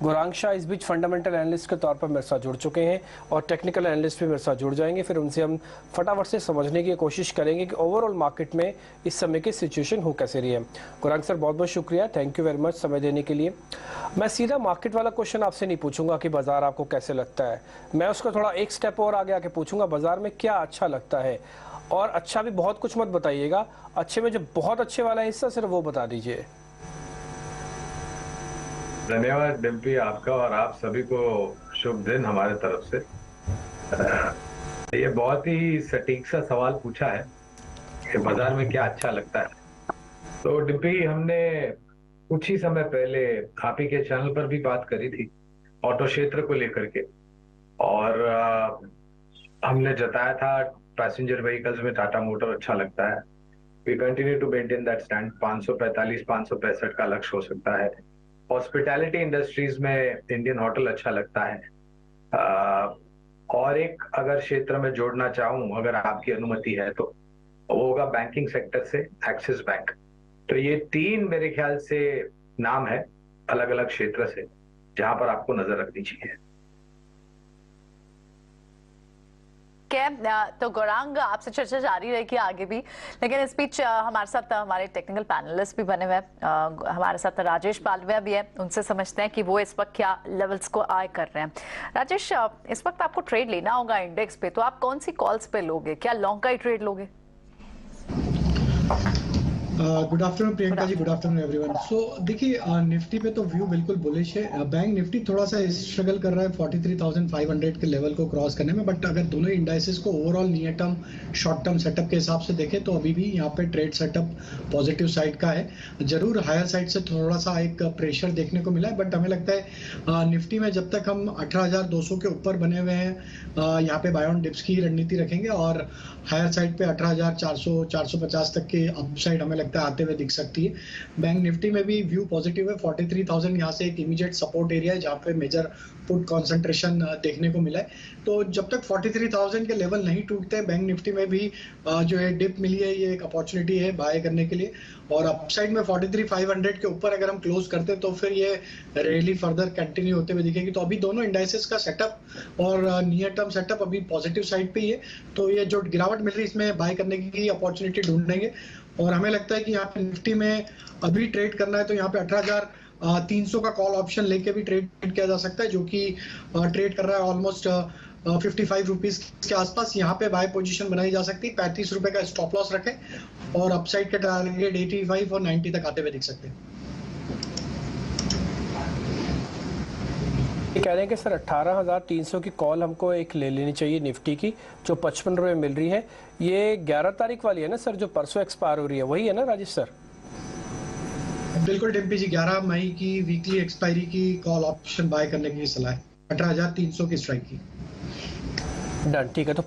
गौरांग शाह इस बीच fundamental analyst के तौर पर मेरे साथ जुड़ चुके हैं और टेक्निकल एनालिस्ट भी मेरे साथ जुड़ जाएंगे। फिर उनसे हम फटाफट से समझने की कोशिश करेंगे कि ओवरऑल मार्केट में इस समय की सिचुएशन हो कैसे रही है। गौरांग सर, बहुत बहुत शुक्रिया, थैंक यू वेरी मच समय देने के लिए। मैं सीधा मार्केट वाला क्वेश्चन आपसे नहीं पूछूंगा कि बाजार आपको कैसे लगता है, मैं उसका थोड़ा एक स्टेप और आगे आके पूछूंगा बाजार में क्या अच्छा लगता है। और अच्छा भी बहुत कुछ मत बताइएगा, अच्छे में जो बहुत अच्छे वाला हिस्सा सिर्फ वो बता दीजिए। धन्यवाद डिम्पी, आपका और आप सभी को शुभ दिन हमारे तरफ से। ये बहुत ही सटीक सा सवाल पूछा है कि बाजार में क्या अच्छा लगता है। तो डिम्पी, हमने कुछ ही समय पहले आप ही के चैनल पर भी बात करी थी ऑटो क्षेत्र को लेकर के, और हमने जताया था पैसेंजर व्हीकल्स में टाटा मोटर अच्छा लगता है। We continue to maintain that stand. 545-565 का लक्ष्य हो सकता है। हॉस्पिटैलिटी इंडस्ट्रीज में इंडियन होटल अच्छा लगता है। और एक अगर क्षेत्र में जोड़ना चाहूं, अगर आपकी अनुमति है, तो वो होगा बैंकिंग सेक्टर से एक्सिस बैंक। तो ये तीन मेरे ख्याल से नाम है अलग अलग क्षेत्र से जहां पर आपको नजर रखनी चाहिए। तो गौरांग, आपसे चर्चा जारी रहेगी आगे भी, लेकिन इस बीच हमारे साथ हमारे टेक्निकल पैनलिस्ट भी बने हुए हैं। हमारे साथ राजेश पालविया भी है, उनसे समझते हैं कि वो इस वक्त क्या लेवल्स को आय कर रहे हैं। राजेश, इस वक्त आपको ट्रेड लेना होगा इंडेक्स पे, तो आप कौन सी कॉल्स पे लोगे? क्या लॉन्ग का ही ट्रेड लोगे? Good afternoon Priyanka ji, good afternoon everyone. सो देखिए, निफ्टी पे तो व्यू बिल्कुल बुलिश है। बैंक निफ्टी थोड़ा सा स्ट्रगल कर रहा है 43,500 के लेवल को क्रॉस करने में, बट अगर दोनों इंडाइसेस को overall near term short term setup के हिसाब से देखें तो अभी भी यहाँ पे ट्रेड सेटअप पॉजिटिव साइड का है। जरूर हायर साइड से थोड़ा सा एक प्रेशर देखने को मिला है, बट हमें लगता है निफ्टी में जब तक हम 18,200 के ऊपर बने हुए हैं, यहाँ पे बाय ऑन डिप्स की रणनीति रखेंगे और हायर साइड पे 18,400 450 तक के अपसाइड हमें लगता है आते हुए दिख सकती है। बैंक निफ्टी में भी व्यू पॉजिटिव है। 43,000 यहाँ से एक इमीडिएट सपोर्ट एरिया है जहाँ पे मेजर पुट कंसंट्रेशन देखने को मिला है। तो जब तक 43,000 के लेवल नहीं टूटते हैं, बैंक निफ्टी में भी जो है डिप मिली है, ये एक अपॉर्चुनिटी है बाय करने के लिए। और अपसाइड में 43,500 के ऊपर अगर हम क्लोज करते हैं तो फिर ये रैली फर्दर कंटिन्यू होते हुए दिखेगी। तो अभी दोनों इंडाइसेस का सेटअप और नियर टर्म सेटअप अभी पॉजिटिव साइड पे ही है। तो ये जो गिरावट मिल रही है इसमें बाय करने की अपॉर्चुनिटी ढूंढेंगे। और हमें लगता है कि यहाँ पे निफ्टी में अभी ट्रेड करना है तो यहाँ पे 18,300 का कॉल ऑप्शन लेके भी ट्रेड किया जा सकता है, जो कि ट्रेड कर रहा है ऑलमोस्ट 55 रुपीज के आसपास। यहाँ पे बाय पोजीशन बनाई जा सकती है। 35 रुपए का स्टॉप लॉस रखें और अपसाइड के टारगेट 85 और 90 तक आते हुए दिख सकते हैं। कह रहे हैं कि सर 18,300 की कॉल हमको एक ले लेनी चाहिए निफ्टी की, जो 55 रुपये मिल रही है। ये 11 तारीख वाली है ना सर, जो परसों एक्सपायर हो रही है, वही है ना राजेश सर? बिल्कुल डिम्पी जी, 11 मई की वीकली एक्सपायरी की कॉल ऑप्शन बाय करने की सलाह है, 18,300 की स्ट्राइक की। डन, ठीक है, तो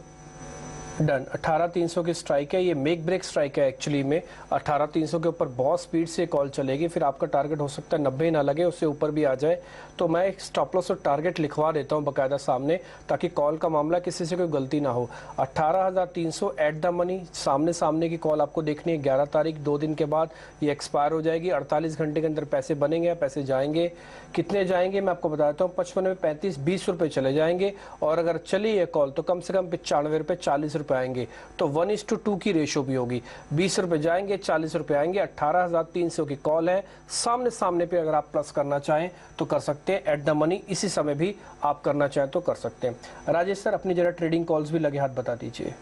डन। 18,300 की स्ट्राइक है, ये मेक ब्रेक स्ट्राइक है एक्चुअली में। 18,300 के ऊपर बहुत स्पीड से कॉल चलेगी, फिर आपका टारगेट हो सकता है 90 ना लगे, उससे ऊपर भी आ जाए। तो मैं एक स्टॉप लॉस और टारगेट लिखवा देता हूँ बाकायदा सामने, ताकि कॉल का मामला किसी से कोई गलती ना हो। 18,300 एट द मनी, सामने की कॉल आपको देखनी है। 11 तारीख, 2 दिन के बाद ये एक्सपायर हो जाएगी। 48 घंटे के अंदर पैसे बनेंगे, पैसे जाएंगे। कितने जाएंगे मैं आपको बताता हूँ। 55 में 35-20 रुपये चले जाएंगे, और अगर चली ये कॉल तो कम से कम 95 रुपये 40 रुपये आएंगे। तो 1:2 की रेशो भी होगी। 20 रुपये जाएंगे, 40 रुपये आएंगे। 18,300 की कॉल है। सामने पे अगर आप प्लस करना चाहें तो कर सकते हैं, एट द मनी इसी समय भी आप करना चाहें तो कर सकते हैं। राजेश सर, अपनी जरा ट्रेडिंग कॉल्स भी लगे हाथ बता दीजिए।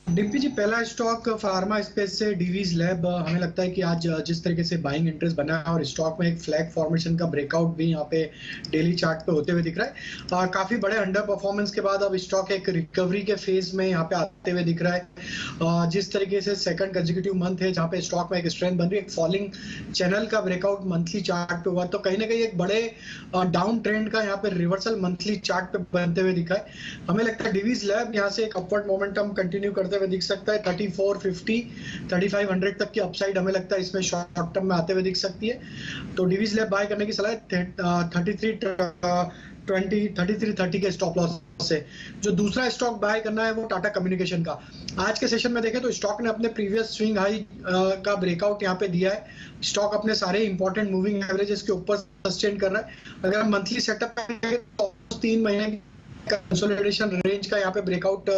डिम्पी जी, पहला स्टॉक फार्मा स्पेस से डीवीज लैब। हमें लगता है कि आज जिस तरीके से बाइंग इंटरेस्ट बना है और स्टॉक में एक फ्लैग फॉर्मेशन का ब्रेकआउट भी यहाँ पे डेली चार्ट पे होते हुए दिख रहा है। काफी बड़े अंडर परफॉर्मेंस के बाद अब स्टॉक एक रिकवरी के फेज में यहाँ पे आते हुए दिख रहा है। जिस तरीके से सेकंड कंसेक्यूटिव मंथ है जहाँ पे स्टॉक में एक स्ट्रेंथ बन रही है, एक फॉलिंग चैनल का ब्रेकआउट मंथली चार्ट पे हुआ, तो कहीं ना कहीं एक बड़े डाउन ट्रेंड का यहाँ पे रिवर्सल मंथली चार्ट पे बनते हुए दिखा है। हमें लगता है डीवीज लैब यहाँ से एक अपवर्ड मोमेंटम कंटिन्यू करते हुए दिख सकता है। 3450 3500 तक की अपसाइड हमें लगता है इसमें शॉर्ट टर्म में आते हुए दिख सकती है। तो डिवीज लैब बाय करने की सलाह है 3330 के स्टॉप लॉस से। जो दूसरा स्टॉक बाय करना है वो टाटा कम्युनिकेशन का। आज के सेशन में देखें तो स्टॉक ने अपने प्रीवियस स्विंग हाई का ब्रेकआउट यहाँ पे दिया है। स्टॉक अपने सारे इंपॉर्टेंट मूविंग एवरेजेस के ऊपर सस्टेन कर रहा है। अगर हम मंथली सेटअप पे तो 3 महीने कंसोलिडेशन रेंज का यहाँ पे ब्रेकआउट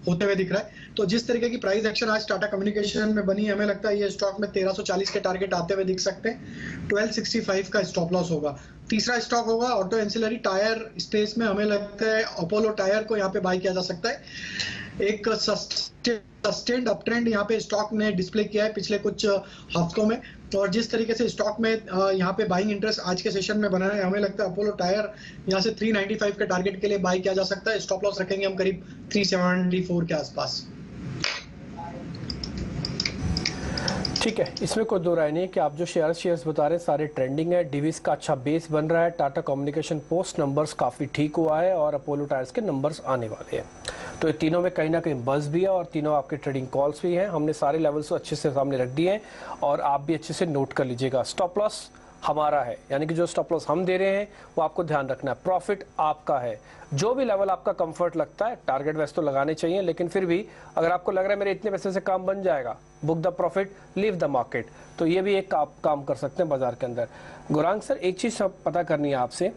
होते हुए दिख रहा है। तो जिस तरीके की प्राइस एक्शन आज टाटा कम्युनिकेशन में बनी, हमें लगता है ये स्टॉक में 1340 के टारगेट आते हुए दिख सकते हैं। 1265 का स्टॉप लॉस होगा। तीसरा स्टॉक होगा ऑटो एंसिलरी टायर स्पेस में, हमें लगता है अपोलो टायर को यहाँ पे बाय किया जा सकता है। एक सस्टेन्ड अपट्रेंड यहाँ पे स्टॉक ने डिस्प्ले किया है पिछले कुछ हफ्तों में, और जिस तरीके से स्टॉक में यहाँ पे बाइंग इंटरेस्ट आज के सेशन में बना है, हमें लगता है अपोलो टायर यहाँ से 395 के टारगेट के लिए बाय किया जा सकता है। स्टॉप लॉस रखेंगे हम करीब 374 के आसपास। ठीक है, इसमें कोई दो राय नहीं है कि आप जो शेयर्स बता रहे हैं सारे ट्रेंडिंग है। डिविस का अच्छा बेस बन रहा है, टाटा कम्युनिकेशन पोस्ट नंबर्स काफ़ी ठीक हुआ है और अपोलो टायर्स के नंबर्स आने वाले हैं। तो ये तीनों में कहीं ना कहीं बज़ भी है और तीनों आपके ट्रेडिंग कॉल्स भी हैं। हमने सारे लेवल्स को अच्छे से सामने रख दिए हैं और आप भी अच्छे से नोट कर लीजिएगा। स्टॉप लॉस हमारा है, यानी कि जो स्टॉप लॉस हम दे रहे हैं वो आपको ध्यान रखना है। प्रॉफिट आपका है, जो भी लेवल आपका कंफर्ट लगता है। टारगेट वैसे तो लगाने चाहिए, लेकिन फिर भी अगर आपको लग रहा है मेरे इतने पैसे से काम बन जाएगा, book the profit leave the market, तो ये भी एक आप काम कर सकते हैं बाजार के अंदर। गौरांग सर, एक चीज़ पता करनी है आपसे।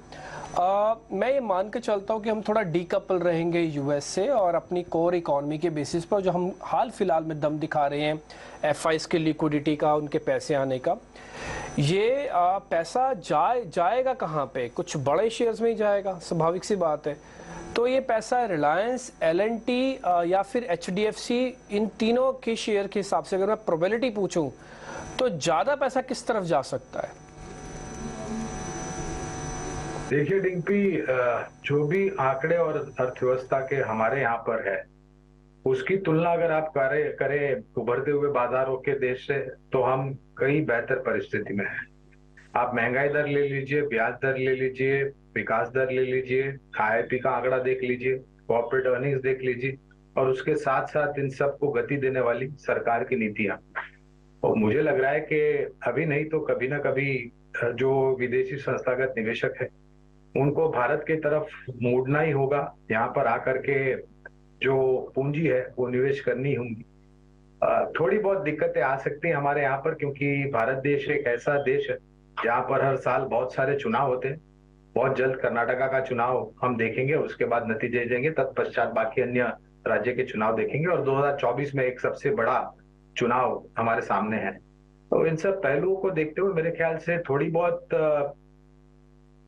मैं ये मान के चलता हूँ कि हम थोड़ा डीकपल रहेंगे यूएस से और अपनी कोर इकोनॉमी के बेसिस पर जो हम हाल फिलहाल में दम दिखा रहे हैं एफआईज की लिक्विडिटी का, उनके पैसे आने का, ये पैसा जाएगा कहाँ पे? कुछ बड़े शेयर्स में ही जाएगा, स्वाभाविक सी बात है। तो ये पैसा रिलायंस, एलएनटी या फिर एचडीएफसी, इन तीनों के शेयर के हिसाब से अगर मैं प्रोबेबिलिटी पूछूं तो ज्यादा पैसा किस तरफ जा सकता है? देखिए डिंपी, जो भी आंकड़े और अर्थव्यवस्था के हमारे यहाँ पर है, उसकी तुलना अगर आप करें उभरते हुए बाजारों के देश से, तो हम कई बेहतर परिस्थिति में हैं। आप महंगाई दर ले लीजिए, ब्याज दर ले लीजिए, विकास दर ले लीजिए, आईआईपी का आंकड़ा देख लीजिए, कॉर्पोरेट अर्निंग्स देख लीजिए, और उसके साथ साथ इन सबको गति देने वाली सरकार की नीतियां। और मुझे लग रहा है कि अभी नहीं तो कभी ना कभी जो विदेशी संस्थागत निवेशक है उनको भारत की तरफ मुड़ना ही होगा। यहाँ पर आकर के जो पूंजी है वो निवेश करनी होगी। थोड़ी बहुत दिक्कतें आ सकती हैं हमारे यहाँ पर, क्योंकि भारत देश एक ऐसा देश है जहाँ पर हर साल बहुत सारे चुनाव होते हैं। बहुत जल्द कर्नाटका का चुनाव हम देखेंगे, उसके बाद नतीजे देंगे, तत्पश्चात बाकी अन्य राज्य के चुनाव देखेंगे, और 2024 में एक सबसे बड़ा चुनाव हमारे सामने है। तो इन सब पहलुओं को देखते हुए मेरे ख्याल से थोड़ी बहुत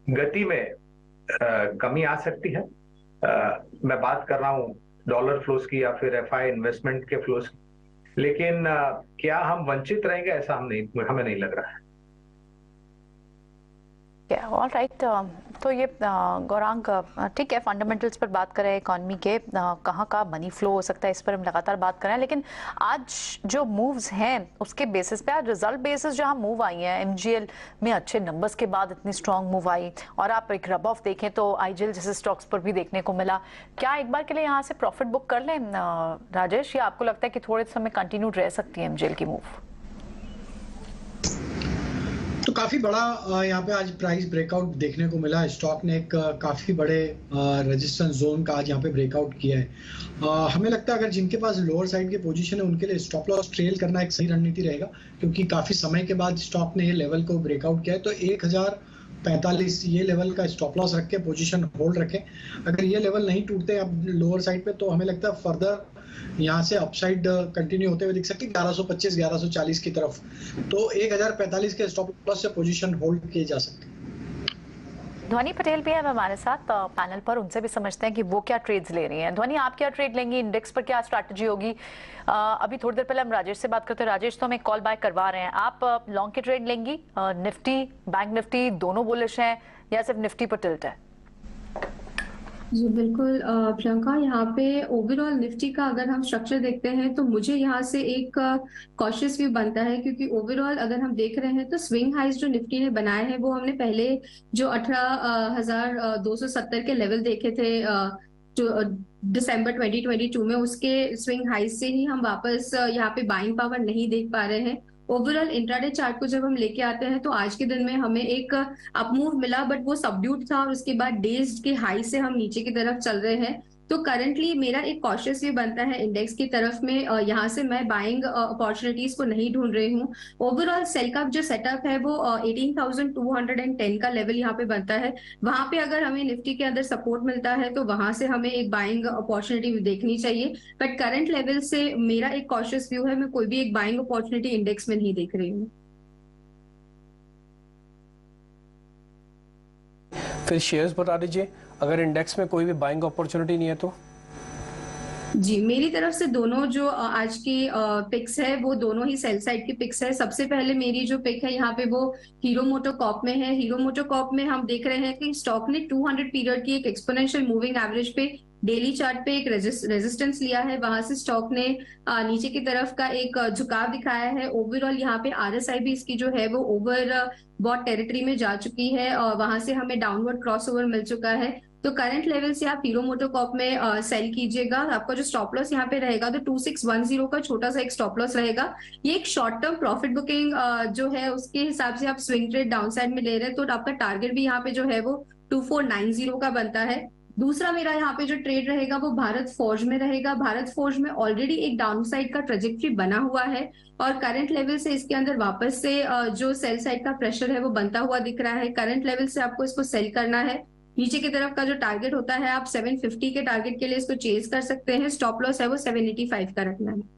गति में कमी आ सकती है। मैं बात कर रहा हूँ डॉलर फ्लोस की या फिर एफआई इन्वेस्टमेंट के फ्लोस की, लेकिन क्या हम वंचित रहेंगे, ऐसा हमें नहीं लग रहा है। ऑल राइट, तो ये गौरांग ठीक है, फंडामेंटल्स पर बात करें इकॉनमी के, कहाँ का मनी फ्लो हो सकता है इस पर हम लगातार बात करें, लेकिन आज जो मूव्स हैं उसके बेसिस पे, आज रिजल्ट बेसिस जहाँ मूव आई हैं, एमजीएल में अच्छे नंबर्स के बाद इतनी स्ट्रॉन्ग मूव आई, और आप एक रब ऑफ देखें तो आईजीएल जैसे स्टॉक्स पर भी देखने को मिला। क्या एक बार के लिए यहाँ से प्रॉफिट बुक कर लें राजेश, या आपको लगता है कि थोड़े समय कंटिन्यू रह सकती है एमजीएल की मूव? तो काफी बड़ा यहाँ पे आज प्राइस ब्रेकआउट देखने को मिला। स्टॉक ने एक काफी बड़े रेजिस्टेंस जोन का आज यहाँ पे ब्रेकआउट किया है। हमें लगता है अगर जिनके पास लोअर साइड की पोजीशन है उनके लिए स्टॉप लॉस ट्रेल करना एक सही रणनीति रहेगा, क्योंकि काफी समय के बाद स्टॉक ने ये लेवल को ब्रेकआउट किया है। तो 1045 ये लेवल का स्टॉप लॉस रख के पोजीशन होल्ड रखें। अगर ये लेवल नहीं टूटते अब लोअर साइड पे, तो हमें लगता है फर्दर यहाँ से अपसाइड कंटिन्यू होते हुए दिख सकती है 1125 1140 की तरफ। तो 1045 के स्टॉप लॉस से पोजीशन होल्ड किए जा सकते हैं। ध्वनि पटेल भी है हमारे साथ पैनल पर, उनसे भी समझते हैं कि वो क्या ट्रेड्स ले रही हैं। ध्वनि, आप क्या ट्रेड लेंगी, इंडेक्स पर क्या स्ट्रैटेजी होगी? अभी थोड़ी देर पहले हम राजेश से बात करते हैं। राजेश तो हमें कॉल बैक करवा रहे हैं, आप लॉन्ग की ट्रेड लेंगी? निफ्टी, बैंक निफ्टी दोनों बुलिश हैं या सिर्फ निफ्टी पर टिल्ट है? जी बिल्कुल प्रियंका, यहाँ पे ओवरऑल निफ्टी का अगर हम स्ट्रक्चर देखते हैं तो मुझे यहाँ से एक कॉशियस व्यू बनता है, क्योंकि ओवरऑल अगर हम देख रहे हैं तो स्विंग हाइज जो निफ्टी ने बनाए हैं वो हमने पहले जो 18,270 के लेवल देखे थे दिसंबर 2022 में, उसके स्विंग हाई से ही हम वापस यहाँ पे बाइंग पावर नहीं देख पा रहे हैं। ओवरऑल इंट्राडे चार्ट को जब हम लेके आते हैं तो आज के दिन में हमें एक अप मूव मिला, बट वो सबड्यूड था और उसके बाद डेज के हाई से हम नीचे की तरफ चल रहे हैं। तो करंटली मेरा एक कॉशियस व्यू बनता है इंडेक्स की तरफ में, यहाँ से मैं बाइंग अपॉर्चुनिटीज को नहीं ढूंढ रही हूँ। ओवरऑल सेल का जो सेटअप है वो 18,210 का लेवल यहाँ पे बनता है। वहां पे अगर हमें निफ्टी के अंदर सपोर्ट मिलता है तो वहां से हमें एक बाइंग अपॉर्चुनिटी देखनी चाहिए, बट करंट लेवल से मेरा एक कॉशियस व्यू है, मैं कोई भी एक बाइंग अपॉर्चुनिटी इंडेक्स में नहीं देख रही हूँ। फिर शेयर्स बता दीजिए, अगर इंडेक्स में कोई भी बाइंग अपॉर्चुनिटी नहीं है तो। जी, मेरी तरफ से दोनों जो आज की पिक्स है वो दोनों ही सेल साइड की पिक्स है। सबसे पहले मेरी जो पिक है यहाँ पे वो हीरो मोटोकॉर्प में है। हीरो मोटोकॉर्प में हम देख रहे हैं कि स्टॉक ने 200 पीरियड की एक एक्सपोनेंशियल मूविंग एवरेज पे डेली चार्ट पे एक रेजिस्टेंस लिया है, वहां से स्टॉक ने नीचे की तरफ का एक झुकाव दिखाया है। ओवरऑल यहाँ पे आरएसआई भी इसकी जो है वो ओवर बॉट टेरिटरी में जा चुकी है और वहां से हमें डाउनवर्ड क्रॉसओवर मिल चुका है। तो करंट लेवल से आप हीरो मोटोकॉर्प में सेल कीजिएगा। आपका जो स्टॉप लॉस यहाँ पे रहेगा तो 2610 का छोटा सा एक स्टॉप लॉस रहेगा। ये एक शॉर्ट टर्म प्रॉफिट बुकिंग जो है उसके हिसाब से आप स्विंग ट्रेड डाउन साइड में ले रहे हैं, तो आपका टारगेट भी यहाँ पे जो है वो 2490 का बनता है। दूसरा मेरा यहाँ पे जो ट्रेड रहेगा वो भारत फोर्ज में रहेगा। भारत फोर्ज में ऑलरेडी एक डाउन साइड का ट्रेजेक्ट्री बना हुआ है और करंट लेवल से इसके अंदर वापस से जो सेल साइड का प्रेशर है वो बनता हुआ दिख रहा है। करंट लेवल से आपको इसको सेल करना है। नीचे की तरफ का जो टारगेट होता है आप 750 के टारगेट के लिए इसको चेज कर सकते हैं। स्टॉप लॉस है वो 785 का रखना है।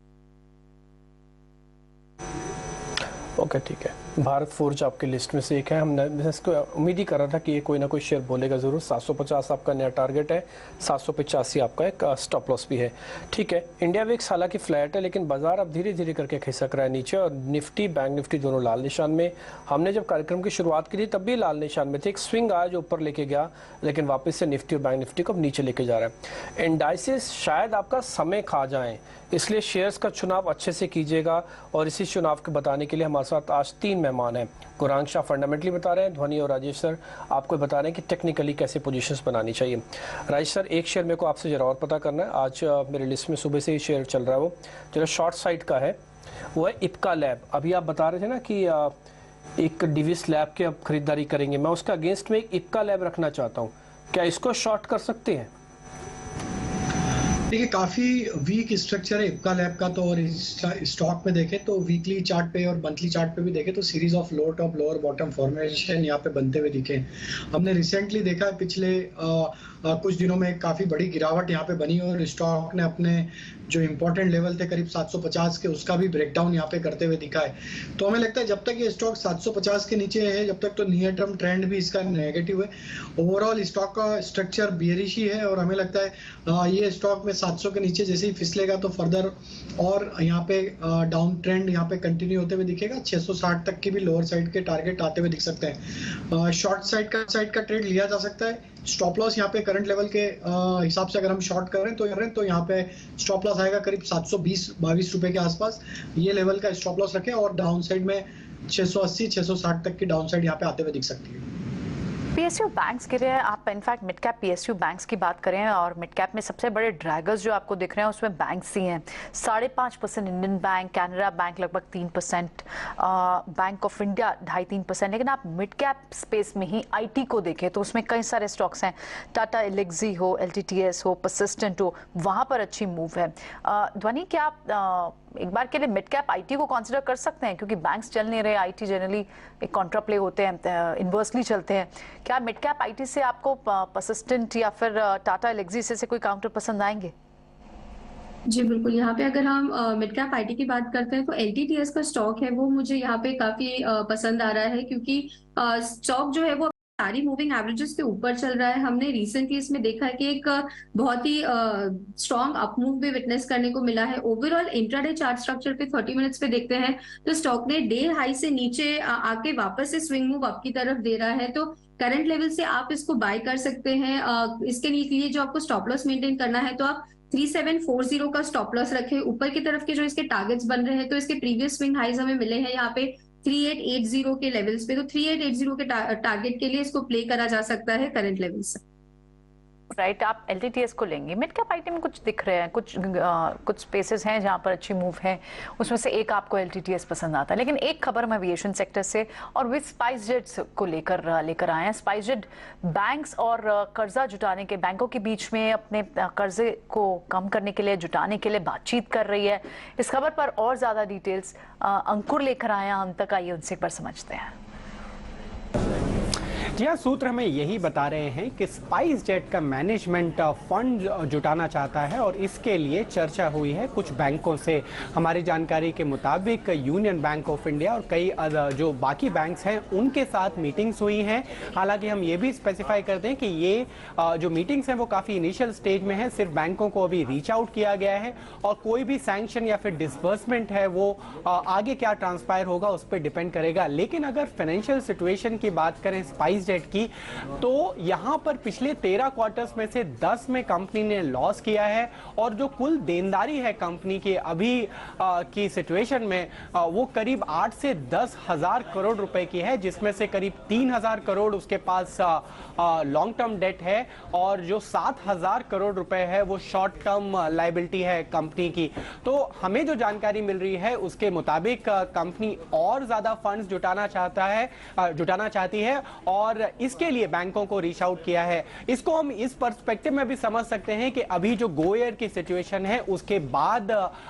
ओके, ठीक है। भारत फोर्ज आपके लिस्ट में से एक है। मैं इसको उम्मीद ही कर रहा था कि ये कोई ना कोई शेयर बोलेगा ज़रूर। 750 आपका नया टारगेट है, 785 आपका एक स्टॉप लॉस भी है। ठीक है। इंडिया विक्स हालांकि फ्लैट है, लेकिन बाजार अब धीरे धीरे करके खिसक रहा है नीचे, और निफ्टी बैंक निफ्टी दोनों लाल निशान में। हमने जब कार्यक्रम की शुरुआत की थी तब भी लाल निशान में थे। एक स्विंग आया जो ऊपर लेके गया, लेकिन वापस से निफ्टी और बैंक निफ्टी को अब नीचे लेके जा रहा है। इंडाइसिस शायद आपका समय खा जाएं, इसलिए शेयर्स का चुनाव अच्छे से कीजिएगा। और इसी चुनाव के बताने के लिए हमारे साथ आज 3 मेहमान हैं। गुरांग शाह फंडामेंटली बता रहे हैं, ध्वनि और राजेश सर आपको बता रहे हैं कि टेक्निकली कैसे पोजीशंस बनानी चाहिए। राजेश सर, एक शेयर मेरे को आपसे जरा और पता करना है। आज मेरे लिस्ट में सुबह से ही शेयर चल रहा है, वो जो शॉर्ट साइड का है वो है इप्का लैब। अभी आप बता रहे थे ना कि एक डिविस लैब के अब खरीदारी करेंगे, मैं उसका अगेंस्ट में एक इप्का लैब रखना चाहता हूँ, क्या इसको शॉर्ट कर सकते हैं? देखिए, काफी वीक स्ट्रक्चर है इप्का लैब का तो, और स्टॉक में देखें तो वीकली चार्ट पे और मंथली चार्ट पे भी देखें तो series of lower top lower bottom formation यहाँ पे बनते हुए दिखे। हमने रिसेंटली देखा है पिछले कुछ दिनों में काफी बड़ी गिरावट यहाँ पे बनी और स्टॉक ने अपने जो इंपॉर्टेंट लेवल थे करीब 750 के, उसका भी ब्रेकडाउन यहाँ पे करते हुए दिखा है। तो हमें लगता है जब तक ये स्टॉक 750 के नीचे है, जब तक तो नियर टर्म ट्रेंड भी इसका नेगेटिव है। ओवरऑल स्टॉक का स्ट्रक्चर बियरिश ही है और हमें लगता है ये स्टॉक में 700 के नीचे जैसे ही फिसलेगा तो फर्दर और यहाँ पे डाउन ट्रेंड यहाँ पे कंटिन्यू होते हुए दिखेगा। 660 तक की भी लोअर साइड के टारगेट आते हुए दिख सकते हैं। शॉर्ट साइड का ट्रेड लिया जा सकता है। स्टॉप लॉस यहाँ पे करंट लेवल के हिसाब से अगर हम शॉर्ट करें तो यहाँ पे स्टॉप लॉस आएगा करीब 720-22 रुपए के आसपास। ये लेवल का स्टॉप लॉस रखें और डाउन साइड में 680-660 तक की डाउन साइड यहाँ पे आते हुए दिख सकती है। पीएसयू बैंक्स के लिए आप in fact mid cap PSU banks की बात करें और मिड कैप में सबसे बड़े ड्रैगर्स जो आपको दिख रहे हैं उसमें बैंक्स ही हैं। 5.5% इंडियन बैंक, कैनरा बैंक लगभग 3%, बैंक ऑफ इंडिया 2.5-3%। लेकिन आप मिड कैप स्पेस में ही आईटी को देखें तो उसमें कई सारे स्टॉक्स हैं। टाटा एलेक्सी हो, एलटीटीएस हो, परसिस्टेंट हो, वहां पर अच्छी मूव है। ध्वनि, क्या आप एक बार के लिए मिड कैप आईटी को कंसीडर कर सकते हैं? क्योंकि बैंक्स चल नहीं रहे, आईटी जनरली एक कॉन्ट्रा प्ले होते हैं, इन्वर्सली चलते हैं। क्या मिड कैप आईटी से आपको परसिस्टेंट या फिर टाटा एलेक्सी से कोई काउंटर पसंद आएंगे? जी बिल्कुल, यहाँ पे अगर हम मिड कैप आईटी की बात करते हैं तो एलटीटीएस का स्टॉक है वो मुझे यहाँ पे काफी पसंद आ रहा है, क्योंकि स्टॉक जो है वो सारी मूविंग एवरेजेस के ऊपर चल रहा है। हमने रिसेंटली इसमें देखा है कि एक बहुत ही स्ट्रॉन्ग अप मूव भी विटनेस करने को मिला है। ओवरऑल इंट्राडे चार्ट स्ट्रक्चर पे 30 मिनट्स पे देखते हैं तो स्टॉक ने डे हाई से नीचे आके वापस से स्विंग मूव अप की तरफ दे रहा है। तो करंट लेवल से आप इसको बाय कर सकते हैं। इसके लिए जो आपको स्टॉप लॉस मेंटेन करना है तो आप 3740 का स्टॉप लॉस रखें। ऊपर की तरफ के जो इसके टारगेट्स बन रहे हैं तो इसके प्रीवियस स्विंग हाइज हमें मिले हैं यहाँ पे 3880 के लेवल्स पे, तो 3880 के टारगेट के लिए इसको प्ले करा जा सकता है करंट लेवल से। राइट, आप एलटीटीएस को लेंगे। मिड कैप आईटी में कुछ दिख रहे हैं, कुछ स्पेसेस हैं जहां पर अच्छी मूव है, उसमें से एक आपको एलटीटीएस पसंद आता है। लेकिन एक खबर हम एविएशन सेक्टर से और विद स्पाइसजेट को लेकर आए हैं। स्पाइसजेट बैंक्स और कर्जा जुटाने के, बैंकों के बीच में अपने कर्जे को कम करने के लिए, जुटाने के लिए बातचीत कर रही है। इस खबर पर और ज्यादा डिटेल्स अंकुर लेकर आए हैं हम तक, आइए उनसे एक बार समझते हैं। जी हाँ, सूत्र हमें यही बता रहे हैं कि स्पाइसजेट का मैनेजमेंट फंड जुटाना चाहता है और इसके लिए चर्चा हुई है कुछ बैंकों से। हमारी जानकारी के मुताबिक यूनियन बैंक ऑफ इंडिया और कई जो बाकी बैंक्स हैं उनके साथ मीटिंग्स हुई हैं। हालांकि हम ये भी स्पेसिफाई करते हैं कि ये जो मीटिंग्स हैं वो काफ़ी इनिशियल स्टेज में है, सिर्फ बैंकों को अभी रीच आउट किया गया है और कोई भी सैंक्शन या फिर डिसबर्समेंट है वो आगे क्या ट्रांसपायर होगा उस पर डिपेंड करेगा। लेकिन अगर फाइनेंशियल सिचुएशन की बात करें स्पाइसजेट की, तो यहां पर पिछले 13 क्वार्टर्स में से 10 में कंपनी ने लॉस किया है और जो कुल देनदारी है कंपनी की अभी की सिचुएशन में वो करीब 8 से 10 हजार करोड़ रुपए की है, जिसमें से करीब 3,000 करोड़ उसके पास लॉन्ग टर्म डेट है और जो 7,000 करोड़ रुपए है वो शॉर्ट टर्म लायबिलिटी है कंपनी की। तो हमें जो जानकारी मिल रही है उसके मुताबिक कंपनी और ज्यादा फंड्स जुटाना चाहती है और इसके लिए बैंकों को रीच आउट किया है। इसको हम इस पर्सपेक्टिव में भी समझ सकते हैं कि अभी जो गो एयर की सिचुएशन है उसके बाद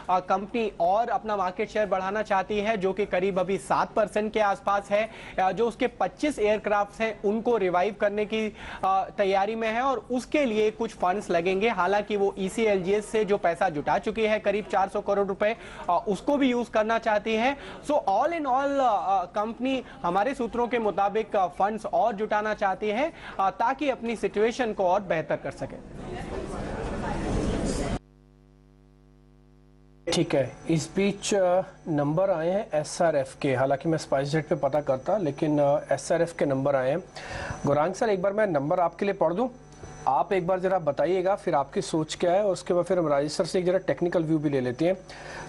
कंपनी और अपना मार्केट शेयर बढ़ाना चाहती है, जो कि करीब अभी 7% के आसपास है। जो उसके 25 एयरक्राफ्ट हैं उनको रिवाइव करने की तैयारी में है और उसके लिए कुछ फंड्स लगेंगे। हालांकि वो ECLGS से जो पैसा जुटा चुकी है करीब 400 करोड़ रुपए, उसको भी यूज करना चाहती है। So all in all company हमारे सूत्रों के मुताबिक फंड्स और जुटाना चाहती है ताकि अपनी सिचुएशन को और बेहतर कर सके। ठीक है, इस बीच नंबर आए हैं SRF के। हालांकि मैं स्पाइसजेट पे पता करता, लेकिन SRF के नंबर आए हैं। गुरांग सर, एक बार मैं नंबर आपके लिए पढ़ दूं, आप एक बार जरा बताइएगा फिर आपकी सोच क्या है और उसके बाद फिर हम राजेश सर से एक जरा टेक्निकल व्यू भी ले लेते हैं।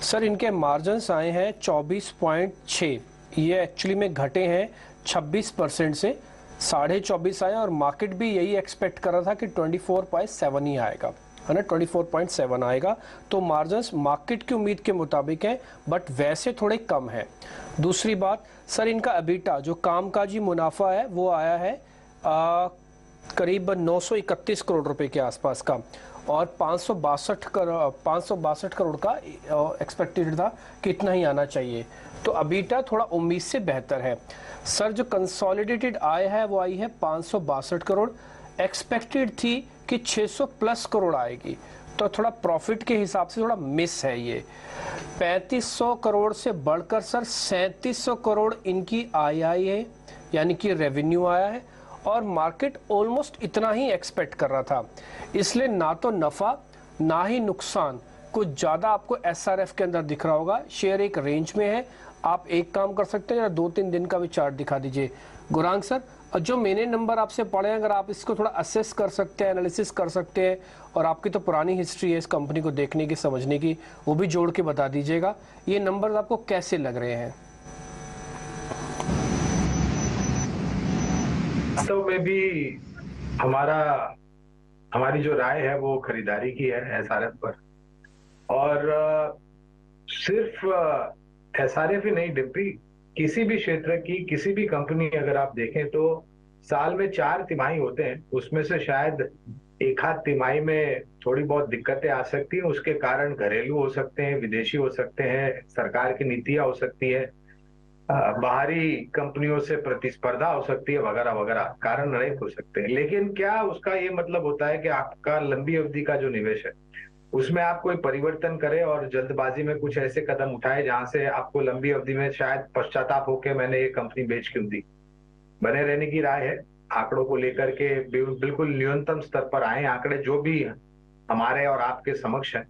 सर, इनके मार्जिन्स आए हैं 24.6, ये एक्चुअली में घटे हैं 26% से 24.5 आए और मार्केट भी यही एक्सपेक्ट कर रहा था कि 24.7 ही आएगा, है ना, 24.7 आएगा। तो मार्जिन्स मार्केट की उम्मीद के मुताबिक है, बट वैसे थोड़े कम है। दूसरी बात सर, इनका एबिटा जो कामकाजी मुनाफा है वो आया है करीब 931 करोड़ रुपए के आसपास का और 562 करोड़ का एक्सपेक्टेड था कि इतना ही आना चाहिए। तो एबिटा थोड़ा उम्मीद से बेहतर है। सर, जो कंसोलिडेटेड आय है वो आई है 562 करोड़, एक्सपेक्टेड थी कि 600 प्लस करोड़ आएगी, तो थोड़ा प्रॉफिट के हिसाब से थोड़ा मिस है ये। 3500 करोड़ से बढ़कर सर 3700 करोड़ इनकी आय आई है, यानी कि रेवेन्यू आया है और मार्केट ऑलमोस्ट इतना ही एक्सपेक्ट कर रहा था। इसलिए ना तो नफा ना ही नुकसान, कुछ ज्यादा आपको SRF के अंदर दिख रहा होगा। शेयर एक रेंज में है। आप एक काम कर सकते हैं, या 2-3 दिन का भी चार्ट दिखा दीजिए। गुरांग सर, जो मैंने नंबर आपसे पढ़े हैं, अगर आप इसको थोड़ा असेस कर सकते हैं, एनालिसिस कर सकते हैं, और आपकी तो पुरानी हिस्ट्री है इस कंपनी को देखने की, समझने की, वो भी जोड़ के बता दीजिएगा। ये नंबर आपको कैसे लग रहे हैं? तो में भी हमारी जो राय है वो खरीदारी की है SRF पर, और सिर्फ SRF ही नहीं डिम्पी, किसी भी क्षेत्र की किसी भी कंपनी अगर आप देखें तो साल में 4 तिमाही होते हैं, उसमें से शायद एक आध तिमाही में थोड़ी बहुत दिक्कतें आ सकती हैं। उसके कारण घरेलू हो सकते हैं, विदेशी हो सकते हैं, सरकार की नीतियां हो सकती है, बाहरी कंपनियों से प्रतिस्पर्धा हो सकती है, वगैरह वगैरह कारण अनेक हो सकते हैं। लेकिन क्या उसका ये मतलब होता है कि आपका लंबी अवधि का जो निवेश है उसमें आप कोई परिवर्तन करें और जल्दबाजी में कुछ ऐसे कदम उठाए जहां से आपको लंबी अवधि में शायद पश्चाताप हो के मैंने ये कंपनी बेच क्यों दी? बने रहने की राय है। आंकड़ों को लेकर के बिल्कुल न्यूनतम स्तर पर आए आंकड़े जो भी हमारे और आपके समक्ष है,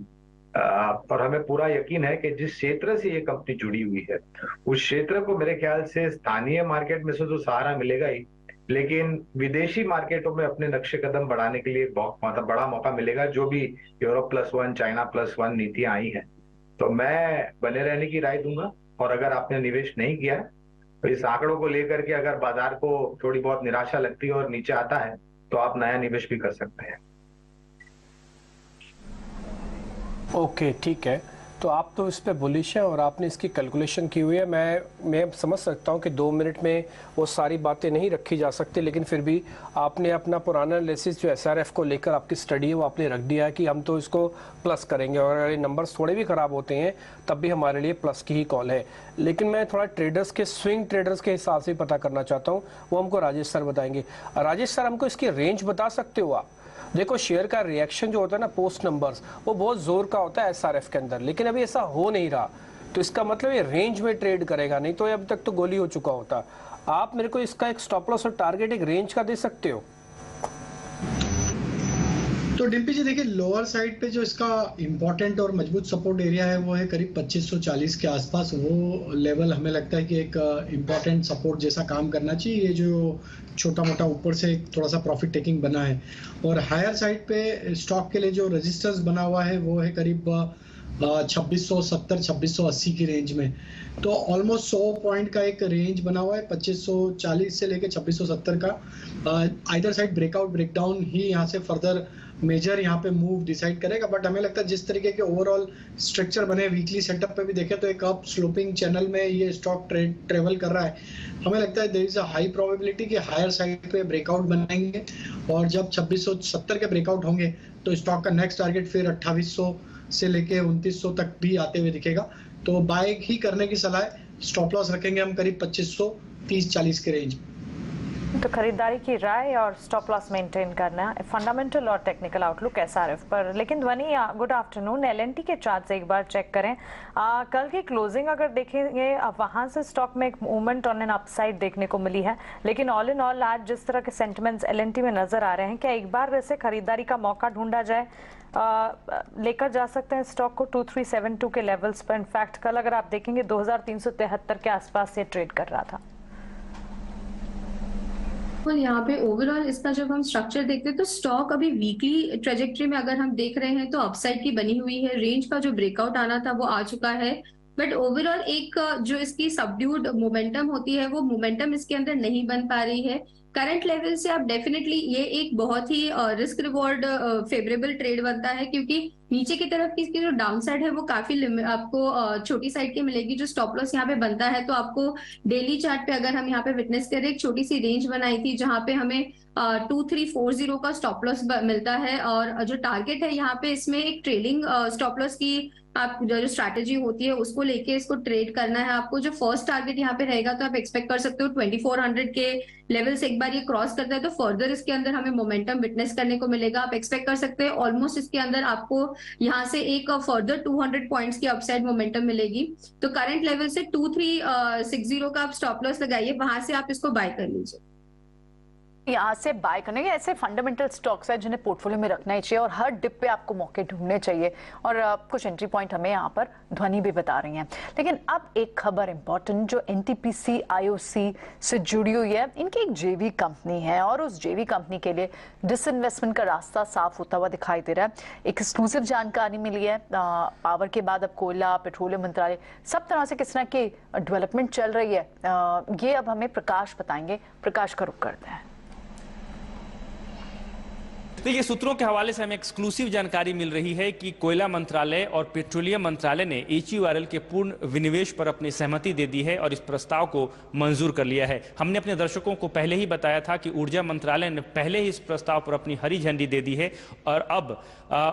और हमें पूरा यकीन है कि जिस क्षेत्र से ये कंपनी जुड़ी हुई है उस क्षेत्र को मेरे ख्याल से स्थानीय मार्केट में से तो सहारा मिलेगा ही, लेकिन विदेशी मार्केटों में अपने नक्शे कदम बढ़ाने के लिए मतलब बड़ा मौका मिलेगा। जो भी यूरोप +1, चाइना +1 नीतियां आई हैं, तो मैं बने रहने की राय दूंगा। और अगर आपने निवेश नहीं किया है तो इस आंकड़ों को लेकर के अगर बाजार को थोड़ी बहुत निराशा लगती है और नीचे आता है तो आप नया निवेश भी कर सकते हैं। ओके, ठीक है। तो आप तो इस पे बुलिश है और आपने इसकी कैलकुलेशन की हुई है। मैं समझ सकता हूँ कि 2 मिनट में वो सारी बातें नहीं रखी जा सकती, लेकिन फिर भी आपने अपना पुराना एनालिसिस जो एसआरएफ को लेकर आपकी स्टडी है वो आपने रख दिया है कि हम तो इसको प्लस करेंगे, और अगर ये नंबर्स थोड़े भी ख़राब होते हैं तब भी हमारे लिए प्लस की ही कॉल है। लेकिन मैं थोड़ा ट्रेडर्स के, स्विंग ट्रेडर्स के हिसाब से पता करना चाहता हूँ, वो हमको राजेश सर बताएंगे। राजेश सर, हमको इसकी रेंज बता सकते हो आप? देखो, शेयर का रिएक्शन जो होता है ना पोस्ट नंबर्स, वो बहुत जोर का होता है एसआरएफ के अंदर, लेकिन अभी ऐसा हो नहीं रहा, तो इसका मतलब ये रेंज में ट्रेड करेगा, नहीं तो अब तक तो गोली हो चुका होता। आप मेरे को इसका एक स्टॉप लॉस और टारगेट एक रेंज का दे सकते हो? तो डिम्पी जी देखिए, लोअर साइड पे जो इसका इंपॉर्टेंट और मजबूत सपोर्ट एरिया है वो है करीब 2540 के आसपास। वो लेवल हमें लगता है कि एक इंपॉर्टेंट सपोर्ट जैसा काम करना चाहिए। ये जो छोटा मोटा ऊपर से थोड़ा सा प्रॉफिट टेकिंग बना है, और हायर साइड पे स्टॉक के लिए जो रेजिस्टेंस बना हुआ है वो है करीब 2670-2680 की रेंज में। तो ऑलमोस्ट 100 पॉइंट का एक रेंज बना हुआ है 2540 से लेके 2670 का। आइदर साइड ब्रेकआउट ब्रेकडाउन ही यहाँ से फर्दर मेजर यहाँ पे मूव डिसाइड करेगा। बट हमें लगता है जिस तरीके के ओवरऑल स्ट्रक्चर बने, वीकली सेटअप पे भी देखें तो एक अप स्लोपिंग चैनल में ये स्टॉक ट्रेवल कर रहा है। हमें लगता है there is a high probability कि हायर साइड पे ब्रेकआउट बनाएंगे, और जब 2670 के ब्रेकआउट होंगे तो स्टॉक का नेक्स्ट टारगेट फिर 2800 से लेके 2900 तक भी आते हुए दिखेगा। तो बाय ही करने की सलाह है। स्टॉप लॉस रखेंगे हम करीब 2530-40 के रेंज में। तो खरीदारी की राय और स्टॉप लॉस मेंटेन करना, फंडामेंटल और टेक्निकल आउटलुक एसआरएफ पर। लेकिन ध्वनि, गुड आफ्टरनून, एलएनटी के चार्ट से एक बार चेक करें। कल की क्लोजिंग अगर देखेंगे, वहां से स्टॉक में एक मूवमेंट ऑन एन अपसाइड देखने को मिली है, लेकिन ऑल इन ऑल आज जिस तरह के सेंटिमेंट्स एलएनटी में नजर आ रहे हैं, क्या एक बार वैसे खरीदारी का मौका ढूंढा जाए, लेकर जा सकते हैं स्टॉक को 2372 के लेवल्स पर? इनफैक्ट कल अगर आप देखेंगे 2373 के आसपास से ट्रेड कर रहा था। और यहाँ पे ओवरऑल इसका जब हम स्ट्रक्चर देखते हैं तो स्टॉक अभी वीकली ट्रेजेक्ट्री में अगर हम देख रहे हैं तो अपसाइड की बनी हुई है। रेंज का जो ब्रेकआउट आना था वो आ चुका है, बट ओवरऑल एक जो इसकी सबड्यूड मोमेंटम होती है वो मोमेंटम इसके अंदर नहीं बन पा रही है। करंट लेवल से आप डेफिनेटली ये एक बहुत ही रिस्क रिवॉर्ड फेवरेबल ट्रेड बनता है, क्योंकि नीचे की तरफ की इसकी जो डाउन साइड है वो काफी आपको छोटी साइड की मिलेगी। जो स्टॉप लॉस यहाँ पे बनता है, तो आपको डेली चार्ट पे अगर हम यहाँ पे विटनेस करें, एक छोटी सी रेंज बनाई थी जहां पे हमें 2340 का स्टॉप लॉस मिलता है, और जो टारगेट है यहाँ पे इसमें एक ट्रेलिंग स्टॉप लॉस की आप जो स्ट्रैटेजी होती है उसको लेके इसको ट्रेड करना है आपको। जो फर्स्ट टारगेट यहाँ पे रहेगा तो आप एक्सपेक्ट कर सकते हो 2400 के लेवल से एक बार ये क्रॉस करता है तो फर्दर इसके अंदर हमें मोमेंटम विटनेस करने को मिलेगा। आप एक्सपेक्ट कर सकते हैं ऑलमोस्ट इसके अंदर आपको यहाँ से एक फर्दर 200 पॉइंट्स की अपसाइड मोमेंटम मिलेगी। तो करंट लेवल से 2360 का आप स्टॉप लॉस लगाइए, वहां से आप इसको बाय कर लीजिए। यहाँ से बाय करने के ऐसे फंडामेंटल स्टॉक्स है जिन्हें पोर्टफोलियो में रखना ही चाहिए, और हर डिप पे आपको मौके ढूंढने चाहिए, और कुछ एंट्री पॉइंट हमें यहाँ पर ध्वनि भी बता रही हैं। लेकिन अब एक खबर इंपॉर्टेंट जो एनटीपीसी आईओसी से जुड़ी हुई है। इनकी एक जेवी कंपनी है, और उस जेवी कंपनी के लिए डिसइन्वेस्टमेंट का रास्ता साफ होता हुआ दिखाई दे रहा है। एक एक्सक्लूसिव जानकारी मिली है, पावर के बाद अब कोयला, पेट्रोलियम मंत्रालय, सब तरह से किस तरह की डेवलपमेंट चल रही है, ये अब हमें प्रकाश बताएंगे। प्रकाश का रुख करते हैं। तो ये सूत्रों के हवाले से हमें एक्सक्लूसिव जानकारी मिल रही है कि कोयला मंत्रालय और पेट्रोलियम मंत्रालय ने HURL के पूर्ण विनिवेश पर अपनी सहमति दे दी है और इस प्रस्ताव को मंजूर कर लिया है। हमने अपने दर्शकों को पहले ही बताया था कि ऊर्जा मंत्रालय ने पहले ही इस प्रस्ताव पर अपनी हरी झंडी दे दी है, और अब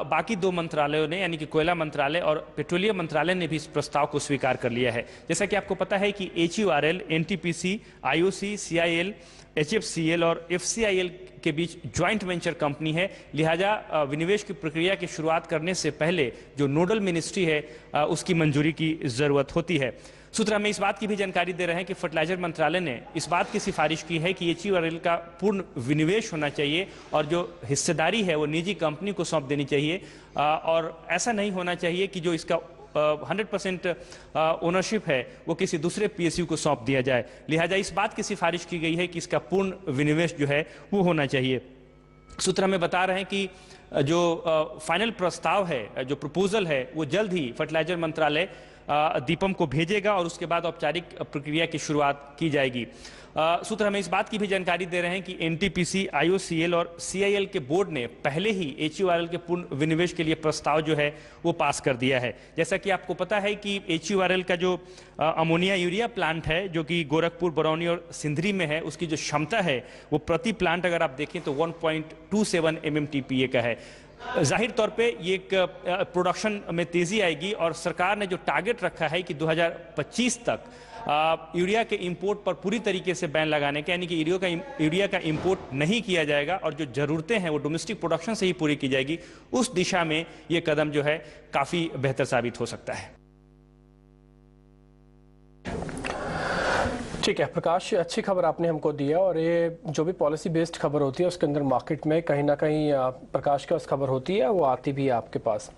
बाकी दो मंत्रालयों ने, यानी कि कोयला मंत्रालय और पेट्रोलियम मंत्रालय ने भी इस प्रस्ताव को स्वीकार कर लिया है। जैसा कि आपको पता है कि HURL, NTPC, IOC, CIL, HFCL और FCIL के बीच ज्वाइंट वेंचर कंपनी है, लिहाजा विनिवेश की प्रक्रिया की शुरुआत करने से पहले जो नोडल मिनिस्ट्री है उसकी मंजूरी की जरूरत होती है। सूत्र हमें इस बात की भी जानकारी दे रहे हैं कि फर्टिलाइजर मंत्रालय ने इस बात की सिफारिश की है कि HURL का पूर्ण विनिवेश होना चाहिए और जो हिस्सेदारी है वो निजी कंपनी को सौंप देनी चाहिए, और ऐसा नहीं होना चाहिए कि जो इसका 100% ओनरशिप है वो किसी दूसरे PSU को सौंप दिया जाए। लिहाजा इस बात की सिफारिश की गई है कि इसका पूर्ण विनिवेश जो है वो होना चाहिए। सूत्र हमें बता रहे हैं कि जो फाइनल प्रस्ताव है, जो प्रपोजल है, वो जल्द ही फर्टिलाइजर मंत्रालय दीपम को भेजेगा और उसके बाद औपचारिक प्रक्रिया की शुरुआत की जाएगी। सूत्र हमें इस बात की भी जानकारी दे रहे हैं कि एनटीपीसी, IOCL और CIL के बोर्ड ने पहले ही HURL के पूर्ण विनिवेश के लिए प्रस्ताव जो है वो पास कर दिया है। जैसा कि आपको पता है कि HURL का जो अमोनिया यूरिया प्लांट है जो कि गोरखपुर, बरौनी और सिंधरी में है, उसकी जो क्षमता है वो प्रति प्लांट अगर आप देखें तो 1.27 MMTPA का है। जाहिर तौर पे ये एक प्रोडक्शन में तेजी आएगी और सरकार ने जो टारगेट रखा है कि 2025 तक यूरिया के इंपोर्ट पर पूरी तरीके से बैन लगाने का, यानी कि यूरिया का इंपोर्ट नहीं किया जाएगा और जो जरूरतें हैं वो डोमेस्टिक प्रोडक्शन से ही पूरी की जाएगी, उस दिशा में ये कदम जो है काफी बेहतर साबित हो सकता है। ठीक है प्रकाश, अच्छी खबर आपने हमको दिया और ये जो भी पॉलिसी बेस्ड खबर होती है उसके अंदर मार्केट में कहीं ना कहीं प्रकाश का खबर होती है वो आती भी है आपके पास।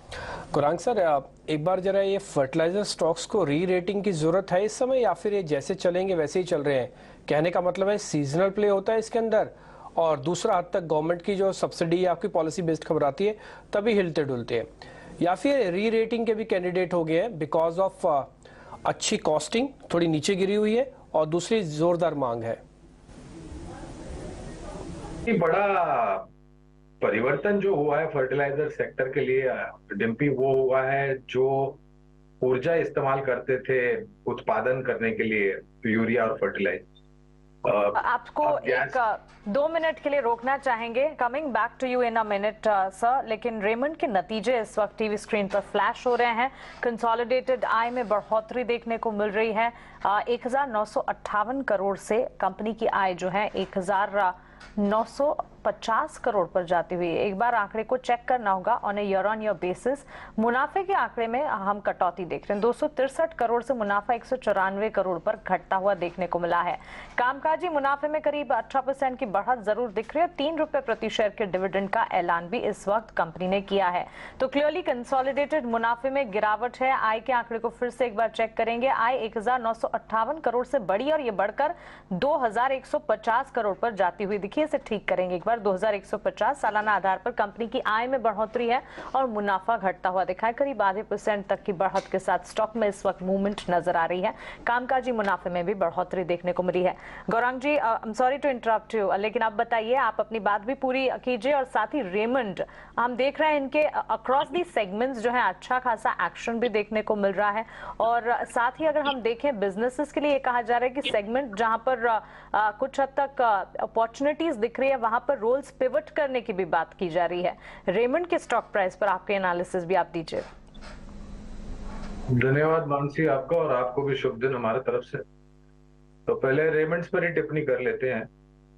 गौरांग सर, एक बार जरा ये फर्टिलाइजर स्टॉक्स को री रेटिंग की जरूरत है इस समय या फिर ये जैसे चलेंगे वैसे ही चल रहे हैं? कहने का मतलब है सीजनल प्ले होता है इसके अंदर, और दूसरा हद तक गवर्नमेंट की जो सब्सिडी आपकी पॉलिसी बेस्ड खबर आती है तभी हिलते डुलते हैं, या फिर री रेटिंग के भी कैंडिडेट हो गए हैं बिकॉज ऑफ अच्छी कॉस्टिंग थोड़ी नीचे गिरी हुई है और दूसरी जोरदार मांग है? ये बड़ा परिवर्तन जो हुआ है फर्टिलाइजर सेक्टर के लिए डिम्पी, वो हुआ है जो ऊर्जा इस्तेमाल करते थे उत्पादन करने के लिए यूरिया और फर्टिलाइजर। आपको एक 2 मिनट के लिए रोकना चाहेंगे, coming back to you in a minute sir, लेकिन रेमंड के नतीजे इस वक्त टीवी स्क्रीन पर फ्लैश हो रहे हैं। कंसोलिडेटेड आय में बढ़ोतरी देखने को मिल रही है, 1958 करोड़ से कंपनी की आय जो है 1950 करोड़ पर जाती हुई। एक बार आंकड़े को चेक करना होगा on a year on year basis. मुनाफे के आंकड़े में हम कटौती देख रहे हैं, 263 करोड़ से मुनाफा 194 करोड़ पर घटता हुआ देखने को मिला है। कामकाजी मुनाफे में करीब 18% की बढ़त जरूर दिख रही है। 3 रुपए प्रति शेयर के डिविडेंड का ऐलान भी इस वक्त कंपनी ने किया है। तो क्लियरली कंसोलिडेटेड मुनाफे में गिरावट है। आय के आंकड़े को फिर से एक बार चेक करेंगे, आय 1958 करोड़ से बढ़ी और ये बढ़कर 2150 करोड़ पर जाती हुई दिखी। इसे ठीक करेंगे एक बार, 2150 सालाना आधार पर कंपनी की आय में बढ़ोतरी है और मुनाफा घटता हुआ दिखा है। करीब आधे % तक की बढ़त के साथ स्टॉक में इस वक्त मूवमेंट नजर आ रही है। कामकाजी मुनाफे में भी बढ़ोतरी देखने को मिली है। Gaurang ji, I am sorry to interrupt you, लेकिन आप बताइए, आप अपनी बात भी पूरी कीजिए। और साथ ही रेमंड, हम देख रहे हैं इनके अक्रॉस दी सेगमेंट्स जो है अच्छा खासा एक्शन भी देखने को मिल रहा है। और साथ ही अगर हम देखें बिजनेसेस के लिए कहा जा रहा है कि सेगमेंट जहां पर कुछ हद तक अपॉर्चुनिटीज दिख रही है वहां पर रोल्स पिवट करने की भी बात की जा रही है। रेमंड के स्टॉक प्राइस पर आपके एनालिसिस भी आप दीजिए। धन्यवाद मानसी, आपका और आपको भी शुभ दिन हमारे तरफ से। तो पहले रेमंड्स पर ही टिप्पणी कर लेते हैं।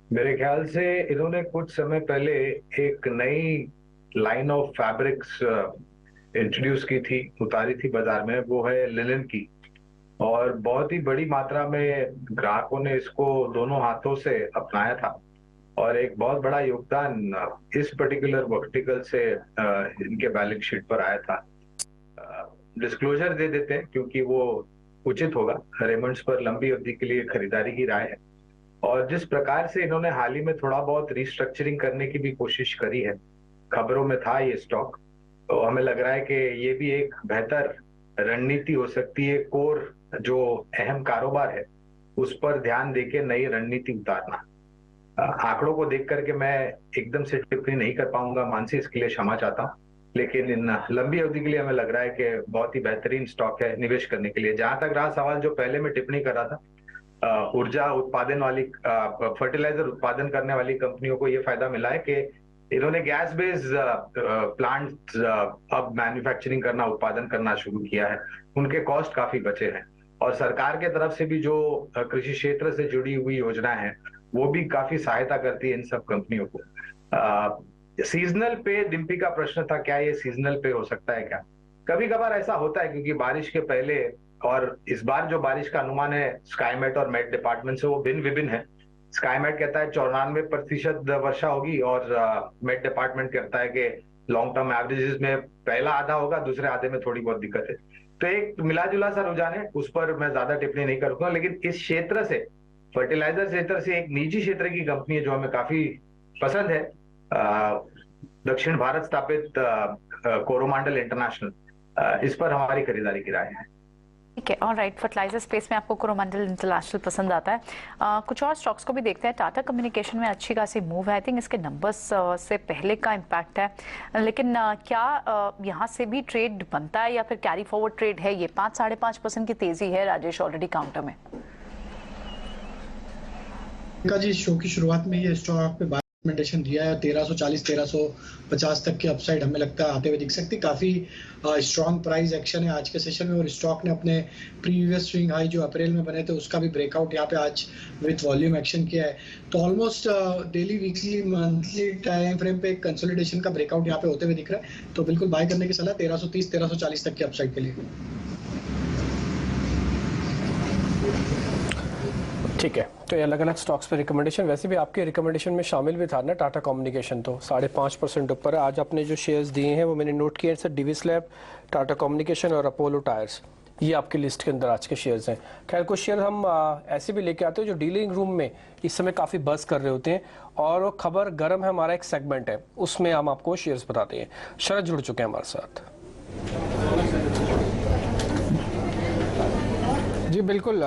मेरे ख्याल से इन्होंने कुछ समय पहले एक नई लाइन ऑफ फैब्रिक्स इंट्रोड्यूस की थी, उतारी थी बाजार में, वो है लिनन की, और बहुत ही बड़ी मात्रा में ग्राहकों ने इसको दोनों हाथों से अपनाया था और एक बहुत बड़ा योगदान इस पर्टिकुलर वर्टिकल से इनके बैलेंस शीट पर आया था। डिस्क्लोजर दे देते हैं क्योंकि वो उचित होगा। रेमंड्स पर लंबी अवधि के लिए खरीदारी की राय है और जिस प्रकार से इन्होंने हाल ही में थोड़ा बहुत रिस्ट्रक्चरिंग करने की भी कोशिश करी है, खबरों में था ये स्टॉक, तो हमें लग रहा है कि ये भी एक बेहतर रणनीति हो सकती है। कोर जो अहम कारोबार है उस पर ध्यान देके नई रणनीति उतारना। आंकड़ों को देख करके मैं एकदम से टिप्पणी नहीं कर पाऊंगा मानसी, इसके लिए क्षमा चाहता हूं, लेकिन इन लंबी अवधि के लिए हमें लग रहा है कि बहुत ही बेहतरीन स्टॉक है निवेश करने के लिए। जहां तक रहा सवाल जो पहले मैं टिप्पणी कर रहा था, ऊर्जा उत्पादन वाली फर्टिलाइजर उत्पादन करने वाली कंपनियों को ये फायदा मिला है कि इन्होंने गैस बेस्ड प्लांट अब मैन्युफैक्चरिंग करना, उत्पादन करना शुरू किया है। उनके कॉस्ट काफी बचे हैं और सरकार के तरफ से भी जो कृषि क्षेत्र से जुड़ी हुई योजना है वो भी काफी सहायता करती है इन सब कंपनियों को। सीजनल पे, डिम्पी का प्रश्न था क्या ये सीजनल पे हो सकता है क्या? कभी कभार ऐसा होता है क्योंकि बारिश के पहले, और इस बार जो बारिश का अनुमान है स्काईमेट और मेट डिपार्टमेंट से वो भिन्न विभिन्न है। स्काईमेट कहता है 94% वर्षा होगी और मेट डिपार्टमेंट कहता है कि लॉन्ग टर्म एवरेजेस में पहला आधा होगा, दूसरे आधे में थोड़ी बहुत दिक्कत है। तो एक मिला जुला सा रुझान है, उस पर मैं ज्यादा टिप्पणी नहीं करूंगा। लेकिन इस क्षेत्र से, फर्टिलाइजर क्षेत्र से एक निजी क्षेत्र की कंपनी है जो हमें काफी पसंद है, दक्षिण भारत स्थापित कोरोमांडल इंटरनेशनल, इस पर हमारी खरीदारी की राय है। ठीक है, और राइट, फर्टिलाइजर स्पेस में आपको कोरोमंडल इंटरनेशनल पसंद आता है। कुछ और स्टॉक्स को भी देखते हैं। टाटा कम्युनिकेशन में अच्छी खासी मूव है, आई थिंक इसके नंबर्स से पहले का इम्पैक्ट है, लेकिन क्या यहाँ से भी ट्रेड बनता है या फिर कैरी फॉरवर्ड ट्रेड है? ये 5-5.5% की तेजी है राजेश ऑलरेडी काउंटर में। जी शो की शुरुआत में ये स्टॉक पे रिकमेंडेशन दिया है 1340 1350 तक की अपसाइड हमें लगता है आते हुए दिख सकती। काफी स्ट्रॉन्ग प्राइस एक्शन है आज के सेशन में और स्टॉक ने अपने प्रीवियस स्विंग हाई जो अप्रैल में बने थे उसका भी ब्रेकआउट यहाँ पे आज विद वॉल्यूम एक्शन किया है। तो almost daily weekly monthly time frame पे एक कंसोलिडेशन का ब्रेकआउट यहाँ पे होते हुए दिख रहा है, तो बिल्कुल बाय करने की सलाह 1330 1340 तक की अपसाइड के लिए। ठीक है, तो ये अलग अलग स्टॉक्स पे रिकमेंडेशन, वैसे भी आपके रिकमेंडेशन में शामिल भी था ना टाटा कम्युनिकेशन, तो 5.5% ऊपर है। आज आपने जो शेयर्स दिए हैं वो मैंने नोट किए sir, Divi's lab, Tata communication और अपोलो टायर्स, ये आपकी लिस्ट के अंदर आज के शेयर्स हैं। खैर कुछ शेयर हम ऐसे भी लेके आते हैं जो डीलिंग रूम में इस समय काफ़ी बज़ कर रहे होते हैं और वो खबर गर्म है, हमारा एक सेगमेंट है उसमें हम आपको शेयर्स बताते हैं। शरद जुड़ चुके हैं हमारे साथ। जी बिल्कुल,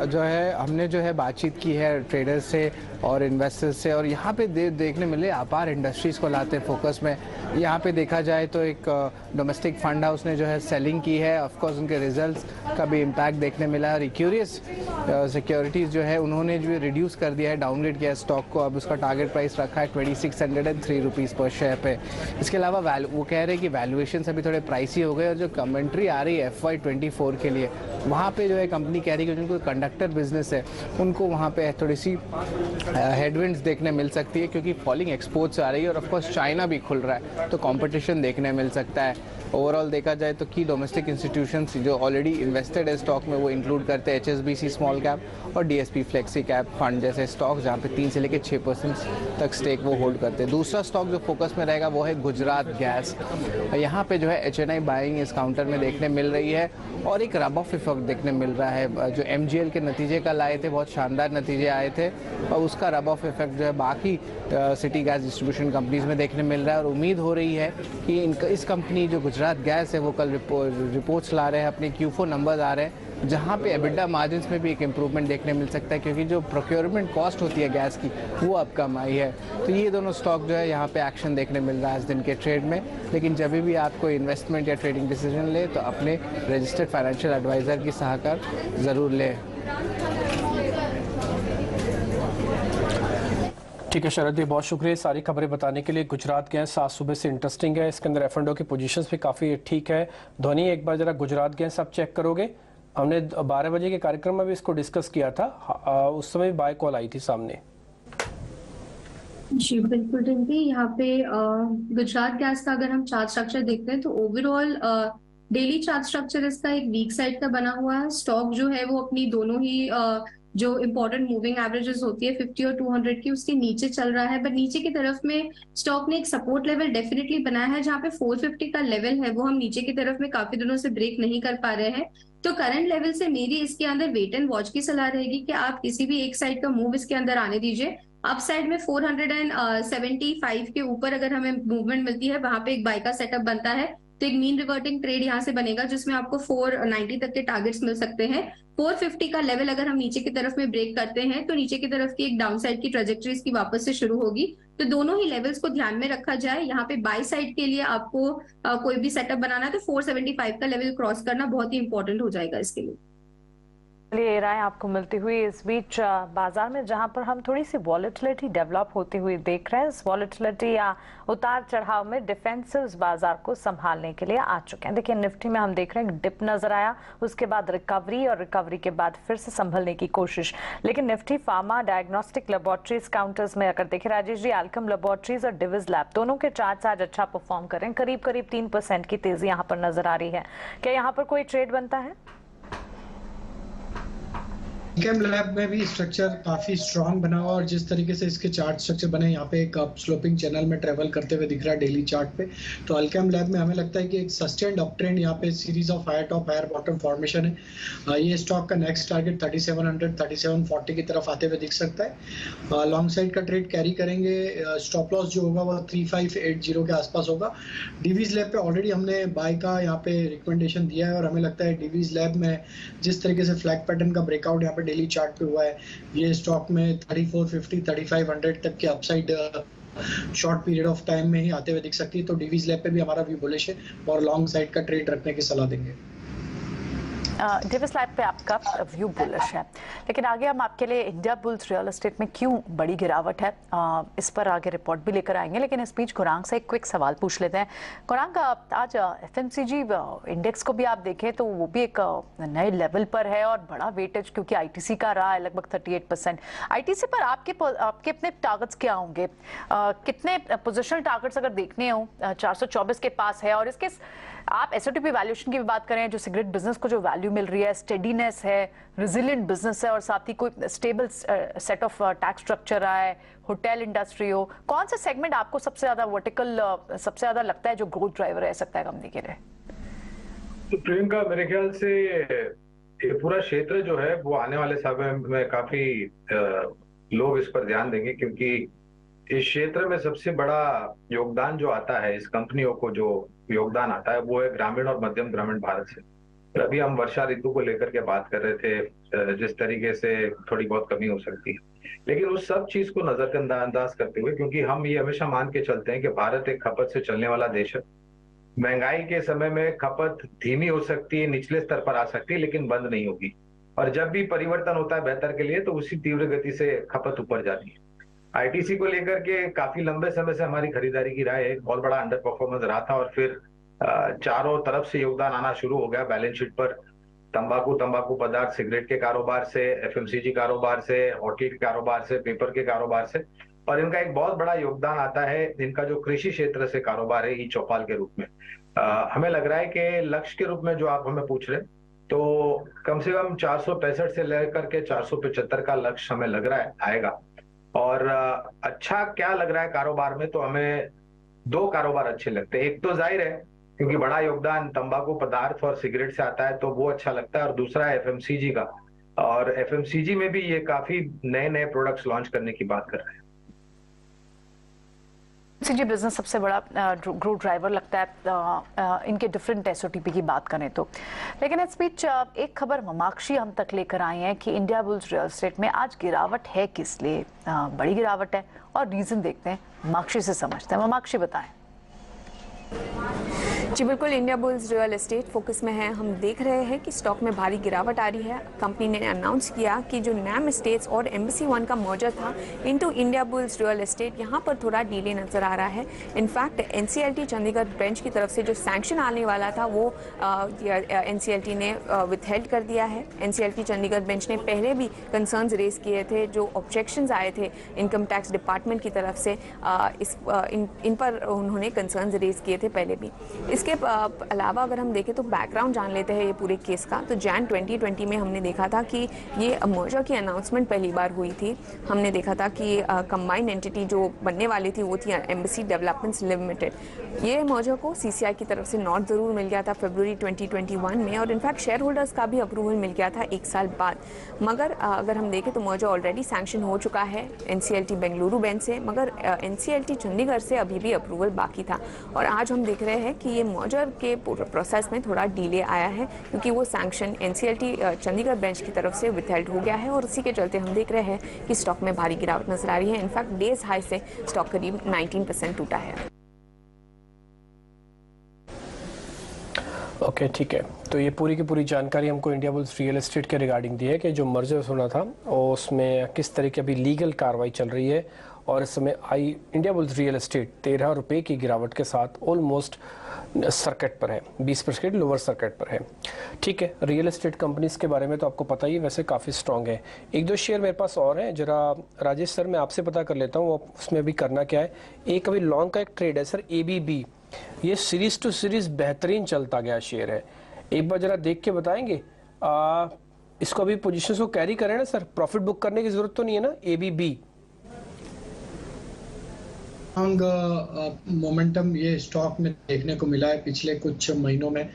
जो है हमने जो है बातचीत की है ट्रेडर्स से और इन्वेस्टर्स से, और यहाँ पे देखने मिले अपार इंडस्ट्रीज़ को लाते फोकस में। यहाँ पे देखा जाए तो एक डोमेस्टिक फंड हाउस ने जो है सेलिंग की है, ऑफ कोर्स उनके रिजल्ट्स का भी इम्पैक्ट देखने मिला है। और इक्यूरियस सिक्योरिटीज़ जो है उन्होंने जो रिड्यूस कर दिया है, डाउनग्रेड किया है स्टॉक को, अब उसका टारगेट प्राइस रखा है 2603 रुपीज़ पर शेयर पे। इसके अलावा वो कह रहे हैं कि वैल्यूएशन अभी थोड़े प्राइसी हो गए, और जो कमेंट्री आ रही है FY24 के लिए वहाँ पे जो है कंपनी कह रही है कि जिनको कंडक्टर बिजनेस है उनको वहाँ पे थोड़ी सी हेडविंड्स देखने मिल सकती है, क्योंकि फॉलिंग एक्सपोर्ट्स आ रही है और ऑफ कोर्स चाइना भी खुल रहा है, तो कंपटीशन देखने मिल सकता है। ओवरऑल देखा जाए तो की डोमेस्टिक इंस्टीट्यूशंस जो ऑलरेडी इन्वेस्टेड है स्टॉक में वो इंक्लूड करते हैं HSBC स्मॉल कैप और DSP फ्लेक्सी कैप फंड जैसे स्टॉक, जहाँ पे 3 से लेकर 6% तक स्टेक वो होल्ड करते हैं। दूसरा स्टॉक जो फोकस में रहेगा वो है गुजरात गैस। यहाँ पे जो है HNI बाइंग इस काउंटर में देखने मिल रही है और एक रब ऑफ इफेक्ट देखने मिल रहा है। जो MGL के नतीजे कल आए थे, बहुत शानदार नतीजे आए थे, और उसका रब ऑफ इफेक्ट जो है बाकी सिटी गैस डिस्ट्रीब्यूशन कंपनीज में देखने मिल रहा है। और उम्मीद हो रही है कि इस कंपनी जो गुजरात गैस है वो कल रिपोर्ट्स ला रहे हैं, अपने Q4 नंबर्स आ रहे हैं, जहां पे एबिटा मार्जिन्स में भी एक इम्प्रूवमेंट देखने मिल सकता है, क्योंकि जो प्रोक्योरमेंट कॉस्ट होती है गैस की वो अब कम आई है। तो ये दोनों स्टॉक जो है यहाँ पे एक्शन देखने मिल रहा है आज दिन के ट्रेड में। लेकिन जब भी आप कोई इन्वेस्टमेंट या ट्रेडिंग डिसीजन ले तो अपने रजिस्टर्ड फाइनेंशियल एडवाइज़र की सहायता ज़रूर लें। ठीक है शरद जी, बहुत शुक्रिया सारी खबरें बताने के लिए। गुजरात गैस आज सुबह से इंटरेस्टिंग है, इसके अंदर F&O की पोजीशंस भी काफ़ी ठीक है। ध्वनि एक बार जरा गुजरात गैस आप चेक करोगे, हमने 12 बजे के कार्यक्रम में भी इसको डिस्कस किया था, उस समय भी बाय कॉल आई थी सामने। जी बिल्कुल डिम्पी, यहाँ पे गुजरात गैस का अगर हम चार्ट स्ट्रक्चर देखते हैं तो ओवरऑल डेली चार्ट स्ट्रक्चर इसका एक वीक साइड का बना हुआ है। स्टॉक जो है वो अपनी दोनों ही जो इंपॉर्टेंट मूविंग एवरेजेस होती है 50 और 200 की, उसके नीचे चल रहा है। बट नीचे की तरफ में स्टॉक ने एक सपोर्ट लेवल डेफिनेटली बनाया है, जहाँ पे 450 का लेवल है वो हम नीचे की तरफ में काफी दिनों से ब्रेक नहीं कर पा रहे हैं। तो करंट लेवल से मेरी इसके अंदर वेट एंड वॉच की सलाह रहेगी कि आप किसी भी एक साइड का मूव इसके अंदर आने दीजिए। अप साइड में 475 के ऊपर अगर हमें मूवमेंट मिलती है, वहां पे एक बाय का सेटअप बनता है, तो एक मीन रिवर्टिंग ट्रेड यहाँ से बनेगा जिसमें आपको 490 तक के टारगेट्स मिल सकते हैं। 450 का लेवल अगर हम नीचे की तरफ में ब्रेक करते हैं तो नीचे की तरफ की एक डाउन साइड की ट्रेजेक्टरी इसकी वापस से शुरू होगी। तो दोनों ही लेवल्स को ध्यान में रखा जाए। यहाँ पे बाय साइड के लिए आपको कोई भी सेटअप बनाना है तो 475 का लेवल क्रॉस करना बहुत ही इंपॉर्टेंट हो जाएगा इसके लिए। ये राय आपको मिलती हुई इस बीच बाजार में जहां पर हम थोड़ी सी वॉलेटिलिटी डेवलप होती हुई देख रहे हैं, इस वॉलेटिलिटी या उतार चढ़ाव में डिफेंसिव्स बाजार को संभालने के लिए आ चुके हैं। देखिए निफ्टी में हम देख रहे हैं डिप नजर आया, उसके बाद रिकवरी और रिकवरी के बाद फिर से संभलने की कोशिश। लेकिन Nifty pharma, diagnostic laboratories counters में अगर देखें राजेश जी, एल्केम लेबोरेटरीज और डिविज लैब दोनों के चार्ट्स आज अच्छा परफॉर्म करें, करीब करीब 3% की तेजी यहाँ पर नजर आ रही है। क्या यहाँ पर कोई ट्रेड बनता है? कैम लैब में भी स्ट्रक्चर काफी स्ट्रांग बना हुआ और जिस तरीके से इसके चार्ट स्ट्रक्चर बने यहाँ पे एक स्लोपिंग चैनल में ट्रेवल करते हुए दिख रहा है डेली चार्ट पे, तो अल्केम लैब में हमें लगता है कि एक सस्टेन्ड अप ट्रेंड यहाँ पे series of higher top higher bottom formation है। ये स्टॉक का नेक्स्ट टारगेट 3700 3740 की तरफ आते हुए दिख सकता है। लॉन्ग साइड का ट्रेड कैरी करेंगे। स्टॉप लॉस जो होगा वो 3580 के आसपास होगा। डीवीज लैब पे ऑलरेडी हमने बाय का यहाँ पे रिकमेंडेशन दिया है और हमें लगता है डीवीज लैब में जिस तरीके से फ्लैग पैटर्न का ब्रेकआउट यहाँ पे डेली चार्ट पे हुआ है, ये स्टॉक में 3450 3500 तक के upside short period of time में ही आते हुए दिख सकती है। तो डीवीज लैब पे भी हमारा व्यू बुलिश है और लॉन्ग साइड का ट्रेड रखने की सलाह देंगे। डेविस लैब पे आपका व्यू बुलिश है, लेकिन आगे हम आपके लिए इंडिया बुल्स रियल एस्टेट में क्यों बड़ी गिरावट है इस पर आगे रिपोर्ट भी लेकर आएंगे। लेकिन इस बीच गुरांग से एक क्विक सवाल पूछ लेते हैं। गुरांग, आज एफएमसीजी इंडेक्स को भी आप देखें तो वो भी एक नए लेवल पर है और बड़ा वेटेज क्योंकि आईटीसी का रहा है लगभग 38%। आईटीसी पर आपके अपने टारगेट्स क्या होंगे? कितने पोजिशनल टारगेट्स अगर देखने हो 424 के पास है, और इसके आप एसओटीपी वैल्यूएशन की भी बात करें, जो सिगरेट बिजनेस को जो वैल्यू मिल रही है, स्टेडीनेस है, रेजिलिएंट बिजनेस है और साथ ही कोई stable set of tax structure रहा है, होटल इंडस्ट्री हो, कौन सा सेगमेंट आपको सबसे ज्यादा वर्टिकल सबसे ज्यादा लगता है जो ग्रोथ ड्राइवर रह सकता है कंपनी के लिए? तो प्रियंका, मेरे ख्याल से ये पूरा क्षेत्र जो है वो आने वाले समय में काफी लोग इस पर ध्यान देंगे, क्योंकि इस क्षेत्र में सबसे बड़ा योगदान जो आता है, इस कंपनियों को जो योगदान आता है वो है ग्रामीण और मध्यम ग्रामीण भारत से। अभी हम वर्षा ऋतु को लेकर के बात कर रहे थे, जिस तरीके से थोड़ी बहुत कमी हो सकती है, लेकिन उस सब चीज को नजरअंदाज करते हुए, क्योंकि हम ये हमेशा मान के चलते हैं कि भारत एक खपत से चलने वाला देश है। महंगाई के समय में खपत धीमी हो सकती है, निचले स्तर पर आ सकती है, लेकिन बंद नहीं होगी। और जब भी परिवर्तन होता है बेहतर के लिए, तो उसी तीव्र गति से खपत ऊपर जाती है। आईटीसी को लेकर के काफी लंबे समय से हमारी खरीदारी की राय है, बहुत बड़ा अंडर परफॉर्मेंस रहा था और फिर चारों तरफ से योगदान आना शुरू हो गया बैलेंस शीट पर। तंबाकू पदार्थ, सिगरेट के कारोबार से, एफएमसीजी कारोबार से, होटल के कारोबार से, पेपर के कारोबार से, और इनका एक बहुत बड़ा योगदान आता है इनका जो कृषि क्षेत्र से कारोबार है, ई चौपाल के रूप में। हमें लग रहा है कि लक्ष्य के रूप में जो आप हमें पूछ रहे हैं, तो कम से कम 465 से लेकर के 475 का लक्ष्य हमें लग रहा है आएगा। और अच्छा क्या लग रहा है कारोबार में, तो हमें दो कारोबार अच्छे लगते हैं। एक तो जाहिर है क्योंकि बड़ा योगदान तंबाकू पदार्थ और सिगरेट से आता है, तो वो अच्छा लगता है, और दूसरा है एफएमसीजी का, और एफएमसीजी में भी ये काफी नए नए प्रोडक्ट्स लॉन्च करने की बात कर रहे हैं। एफएमसीजी बिजनेस सबसे बड़ा ग्रोथ ड्राइवर लगता है इनके डिफरेंट एसओटीपी की बात करें तो। लेकिन इस बीच एक खबर ममाक्षी हम तक लेकर आए हैं कि इंडिया बुल्स रियल एस्टेट में आज गिरावट है, किस लिए बड़ी गिरावट है और रीजन देखते हैं, ममाक्षी से समझते हैं। ममाक्षी बताएं। जी बिल्कुल, India bulls real estate focus में है। हम देख रहे हैं कि स्टॉक में भारी गिरावट आ रही है। कंपनी ने अनाउंस किया कि जो नैम एस्टेट्स और एम्बेसी वन का मर्जर था into India bulls real estate, यहाँ पर थोड़ा डिले नजर आ रहा है। इनफैक्ट एनसीएलटी चंडीगढ़ बेंच की तरफ से जो सैंक्शन आने वाला था वो एनसीएलटी ने विथहेल्ड कर दिया है। एनसीएलटी चंडीगढ़ बेंच ने पहले भी कंसर्न्स रेज किए थे, जो ऑब्जेक्शंस आए थे इनकम टैक्स डिपार्टमेंट की तरफ से, इन पर उन्होंने कंसर्न्स रेज किए थे पहले भी। इसके अलावा अगर हम देखें तो बैकग्राउंड जान लेते हैं ये पूरे केस का। तो जैन 2020 में हमने देखा था कि ये मर्जर की अनाउंसमेंट पहली बार हुई थी। हमने देखा था कि कंबाइंड एंटिटी जो बनने वाली थी वो थी एम्बेसी डेवलपमेंट्स लिमिटेड। ये मर्जर को सीसीआई की तरफ से नॉट जरूर मिल गया था फरवरी 2021 में, और इनफैक्ट शेयर होल्डर्स का भी अप्रूवल मिल गया था 1 साल बाद। मगर अगर हम देखें तो मर्जर ऑलरेडी सैंक्शन हो चुका है एनसीएलटी बेंगलुरु बेंच से, मगर एनसीएलटी चंडीगढ़ से अभी भी अप्रूवल बाकी था। और आज हम देख रहे हैं कि ये मर्जर के प्रोसेस में थोड़ा डिले आया है, क्योंकि वो सैंक्शन एनसीएलटी चंडीगढ़ बेंच की तरफ से विथहेल्ड हो गया है, और उसी के चलते हम देख रहे हैं कि स्टॉक में भारी गिरावट नजर आ रही है। इनफैक्ट डेज हाई से स्टॉक करीब 19% टूटा है। ओके, ठीक है। तो ये पूरी की पूरी जानकारी हमको इंडिया बुल्स रियल एस्टेट के रिगार्डिंग दी है कि जो मर्जर होना था और उसमें किस तरह की अभी लीगल कार्रवाई चल रही है, और इस समय इंडिया बुल्स रियल एस्टेट 13 रुपये की गिरावट के साथ ऑलमोस्ट सर्किट पर है, 20% लोअर सर्किट पर है। ठीक है, रियल एस्टेट कंपनीज के बारे में तो आपको पता ही वैसे काफ़ी स्ट्रांग है। एक दो शेयर मेरे पास और हैं, जरा राजेश सर मैं आपसे पता कर लेता हूँ उसमें अभी करना क्या है। एक अभी लॉन्ग का एक ट्रेड है सर, ABB, ये सीरीज टू सीरीज बेहतरीन चलता गया शेयर है, एक बार जरा देख के बताएंगे। इसको अभी पोजीशंस को कैरी करें ना सर, प्रॉफिट बुक करने की जरूरत तो नहीं है ना, ABB मोमेंटम ये स्टॉक में देखने को मिला है पिछले कुछ महीनों में।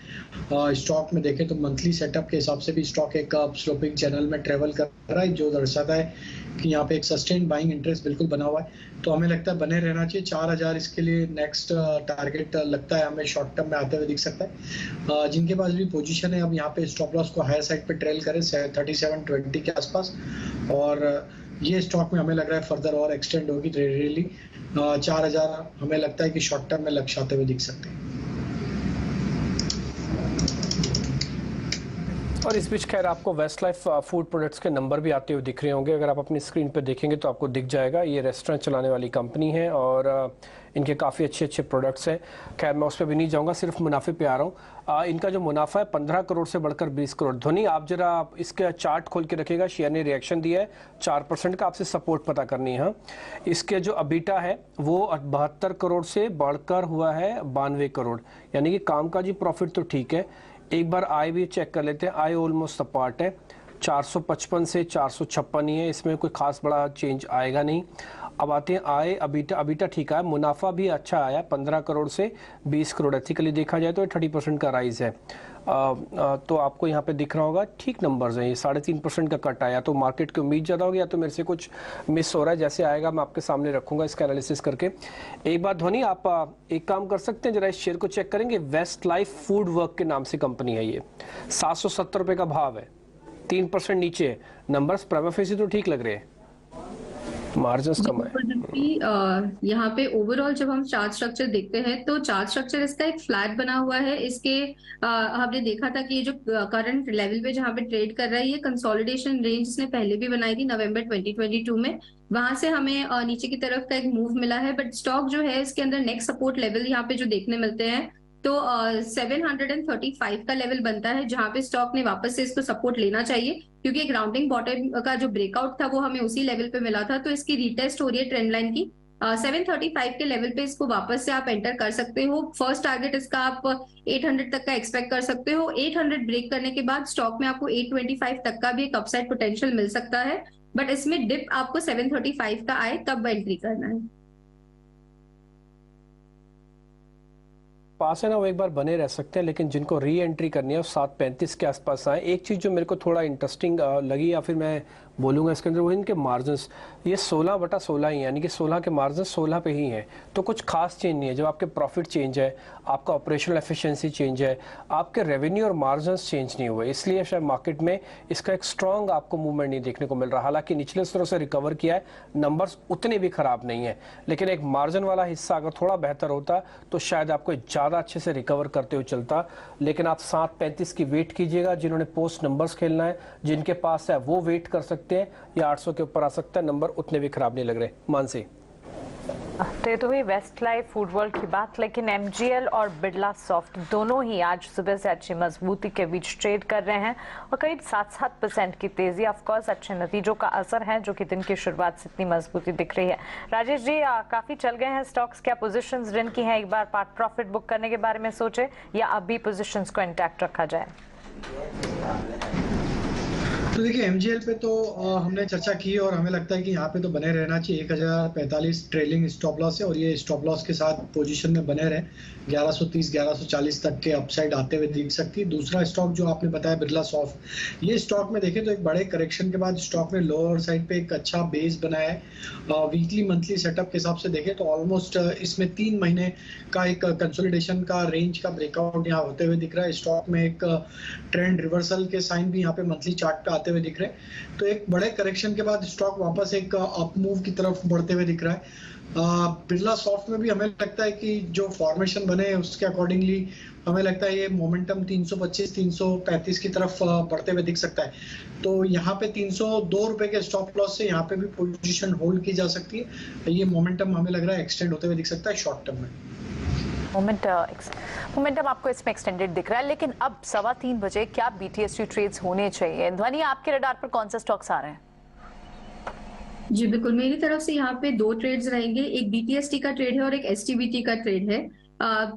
स्टॉक में देखें तो मंथली सेटअप के हिसाब से भी स्टॉक एक स्लोपिंग चैनल में ट्रेवल कर रहा है, जो दर्शाता है कि यहाँ पे एक सस्टेन बाइंग इंटरेस्ट बिल्कुल बना हुआ है। तो हमें लगता है बने रहना चाहिए 4000 इसके लिए नेक्स्ट टारगेट लगता है हमें, शॉर्ट टर्म में आते हुए दिख सकता है। जिनके पास भी पोजीशन है अब यहाँ पे स्टॉप लॉस को हायर साइड पे ट्रेल करें 3720 के आसपास, और ये स्टॉक में हमें लग रहा है फर्दर और एक्सटेंड होगी रेली। 4000 हमें लगता है कि शॉर्ट टर्म में लक्ष्य आते हुए दिख सकते हैं। और इस बीच खैर आपको वेस्ट लाइफ फूड प्रोडक्ट्स के नंबर भी आते हुए दिख रहे होंगे, अगर आप अपनी स्क्रीन पर देखेंगे तो आपको दिख जाएगा। ये रेस्टोरेंट चलाने वाली कंपनी है और इनके काफ़ी अच्छे प्रोडक्ट्स हैं। खैर मैं उस पर भी नहीं जाऊंगा, सिर्फ मुनाफे पे आ रहा हूँ। इनका जो मुनाफा है 15 करोड़ से बढ़कर 20 करोड़। ध्वनि आप जरा इसका चार्ट खोल के रखिएगा, शेयर ने रिएक्शन दिया है 4% का, आपसे सपोर्ट पता करनी है। इसके जो अबीटा है वो 72 करोड़ से बढ़कर हुआ है 92 करोड़, यानी कि कामकाजी प्रॉफिट तो ठीक है। एक बार आय भी चेक कर लेते हैं, आय ऑलमोस्ट सपाट है, 455 से 456 ही है, इसमें कोई खास बड़ा चेंज आएगा नहीं। अब आते हैं आय, अबीटा ठीक है, मुनाफा भी अच्छा आया 15 करोड़ से 20 करोड़। एथिकली देखा जाए तो 30% का राइज है। तो आपको यहाँ पे दिख रहा होगा ठीक नंबर्स हैं, ये 3.5% का कट आया, तो मार्केट की उम्मीद ज़्यादा होगी या तो मेरे से कुछ मिस हो रहा है। जैसे आएगा मैं आपके सामने रखूंगा इसका एनालिसिस करके। एक बात ध्वनि, आप एक काम कर सकते हैं, जरा इस शेयर को चेक करेंगे। वेस्ट लाइफ फूड वर्क के नाम से कंपनी है ये, 770 रुपये का भाव है, 3% नीचे है। नंबर्स प्राइमा फेसी तो ठीक लग रहे हैं, मार्जिन्स कम है। यहाँ पे ओवरऑल जब हम चार्ट स्ट्रक्चर देखते हैं तो चार्ट स्ट्रक्चर इसका एक फ्लैट बना हुआ है। इसके हमने देखा था कि ये जो करंट लेवल पे जहाँ पे ट्रेड कर रहा है, ये कंसोलिडेशन रेंज इसने पहले भी बनाई थी नवंबर 2022 में, वहां से हमें नीचे की तरफ का एक मूव मिला है। बट स्टॉक जो है इसके अंदर नेक्स्ट सपोर्ट लेवल यहाँ पे जो देखने मिलते हैं तो 735 का लेवल बनता है, जहां पे स्टॉक ने वापस से इसको सपोर्ट लेना चाहिए, क्योंकि एक राउंडिंग बॉटम का जो ब्रेकआउट था वो हमें उसी लेवल पे मिला था। तो इसकी रीटेस्ट हो रही है ट्रेंड लाइन की। 735 के लेवल पे इसको वापस से आप एंटर कर सकते हो। फर्स्ट टारगेट इसका आप 800 तक का एक्सपेक्ट कर सकते हो। 800 ब्रेक करने के बाद स्टॉक में आपको 825 तक का भी एक अपसाइड पोटेंशियल मिल सकता है, बट इसमें डिप आपको 735 का आए तब एंट्री करना है। पास है ना वो एक बार बने रह सकते हैं, लेकिन जिनको री एंट्री करनी है वो 735 के आसपास आए। एक चीज़ जो मेरे को थोड़ा इंटरेस्टिंग लगी या फिर मैं बोलूँगा इसके अंदर, वो इनके मार्जिन्स, ये 16/16 ही, यानी कि 16 के मार्जिन 16 पे ही हैं, तो कुछ खास चेंज नहीं है। जब आपके प्रॉफिट चेंज है, आपका ऑपरेशनल एफिशिएंसी चेंज है, आपके रेवेन्यू और मार्जिन्स चेंज नहीं हुए, इसलिए शायद मार्केट में इसका एक स्ट्रॉन्ग आपको मूवमेंट नहीं देखने को मिल रहा। हालांकि निचले स्तरों से रिकवर किया है, नंबर्स उतने भी खराब नहीं है, लेकिन एक मार्जिन वाला हिस्सा अगर थोड़ा बेहतर होता तो शायद आपको ज़्यादा अच्छे से रिकवर करते हुए चलता। लेकिन आप 735 की वेट कीजिएगा, जिन्होंने पोस्ट नंबर्स खेलना है, जिनके पास है वो वेट कर सकते हैं, या 800 के ऊपर आ सकता है। नंबर उतने भी खराब नहीं लग रहे। मानसी, तो ये तो हुई वेस्ट लाइफ फूड वर्ल्ड की बात, लेकिन एमजीएल और बिरला सॉफ्ट दोनों ही आज सुबह से अच्छी मजबूती के बीच ट्रेड कर रहे हैं और करीब 7% की तेजी। ऑफ कोर्स अच्छे नतीजों का असर है जो कि दिन की शुरुआत से इतनी मजबूती दिख रही है। राजेश जी, काफी चल गए हैं स्टॉक्स, क्या पोजीशंस दिन की हैं? एक बार पार्ट प्रॉफिट बुक करने के बारे में सोचे या अभी पोजीशंस को इंटैक्ट रखा जाए? तो देखिए एमजीएल पे तो हमने चर्चा की और हमें लगता है कि यहाँ पे तो बने रहना चाहिए। 1045 ट्रेलिंग स्टॉप लॉस है और ये स्टॉप लॉस के साथ पोजीशन में बने रहे 1130 1140 तक के अपसाइड आते हुए दिख सकती है। दूसरा स्टॉक जो आपने बताया बिरला सॉफ्ट, ये स्टॉक में देखें तो एक बड़े करेक्शन के बाद स्टॉक में लोअर साइड पे एक अच्छा बेस बनाया है। वीकली मंथली सेटअप के हिसाब से देखें तो ऑलमोस्ट इसमें 3 महीने का एक कंसोलिडेशन का रेंज का ब्रेकआउट यहाँ होते हुए दिख रहा है। स्टॉक में एक ट्रेंड रिवर्सल के साइन भी यहाँ पे मंथली चार्ट पे आते हुए दिख रहे हैं। तो एक बड़े करेक्शन के बाद स्टॉक वापस एक अप मूव की तरफ बढ़ते हुए दिख रहा है। बिरला सॉफ्ट में भी हमें लगता है कि जो फॉर्मेशन बने हैं उसके अकॉर्डिंगली हमें लगता है ये मोमेंटम 325 335 की तरफ बढ़ते हुए दिख सकता है। तो यहाँ पे 302 रुपए के स्टॉप लॉस से यहाँ पे भी पोजीशन होल्ड की जा सकती है। ये मोमेंटम हमें लग रहा है एक्सटेंड होते हुए दिख सकता है शॉर्ट टर्म में। मोमेंटम आपको इसमें एक्सटेंडेड दिख रहा है, लेकिन अब 3:15 बजे क्या बीटीएसटी ट्रेड्स होने चाहिए? ध्वनि, आपके रडार पर कौन से स्टॉक्स आ रहे हैं? जी बिल्कुल, मेरी तरफ से यहाँ पे 2 ट्रेड्स रहेंगे, एक बीटीएसटी का ट्रेड है और एक एसटीबीटी का ट्रेड है।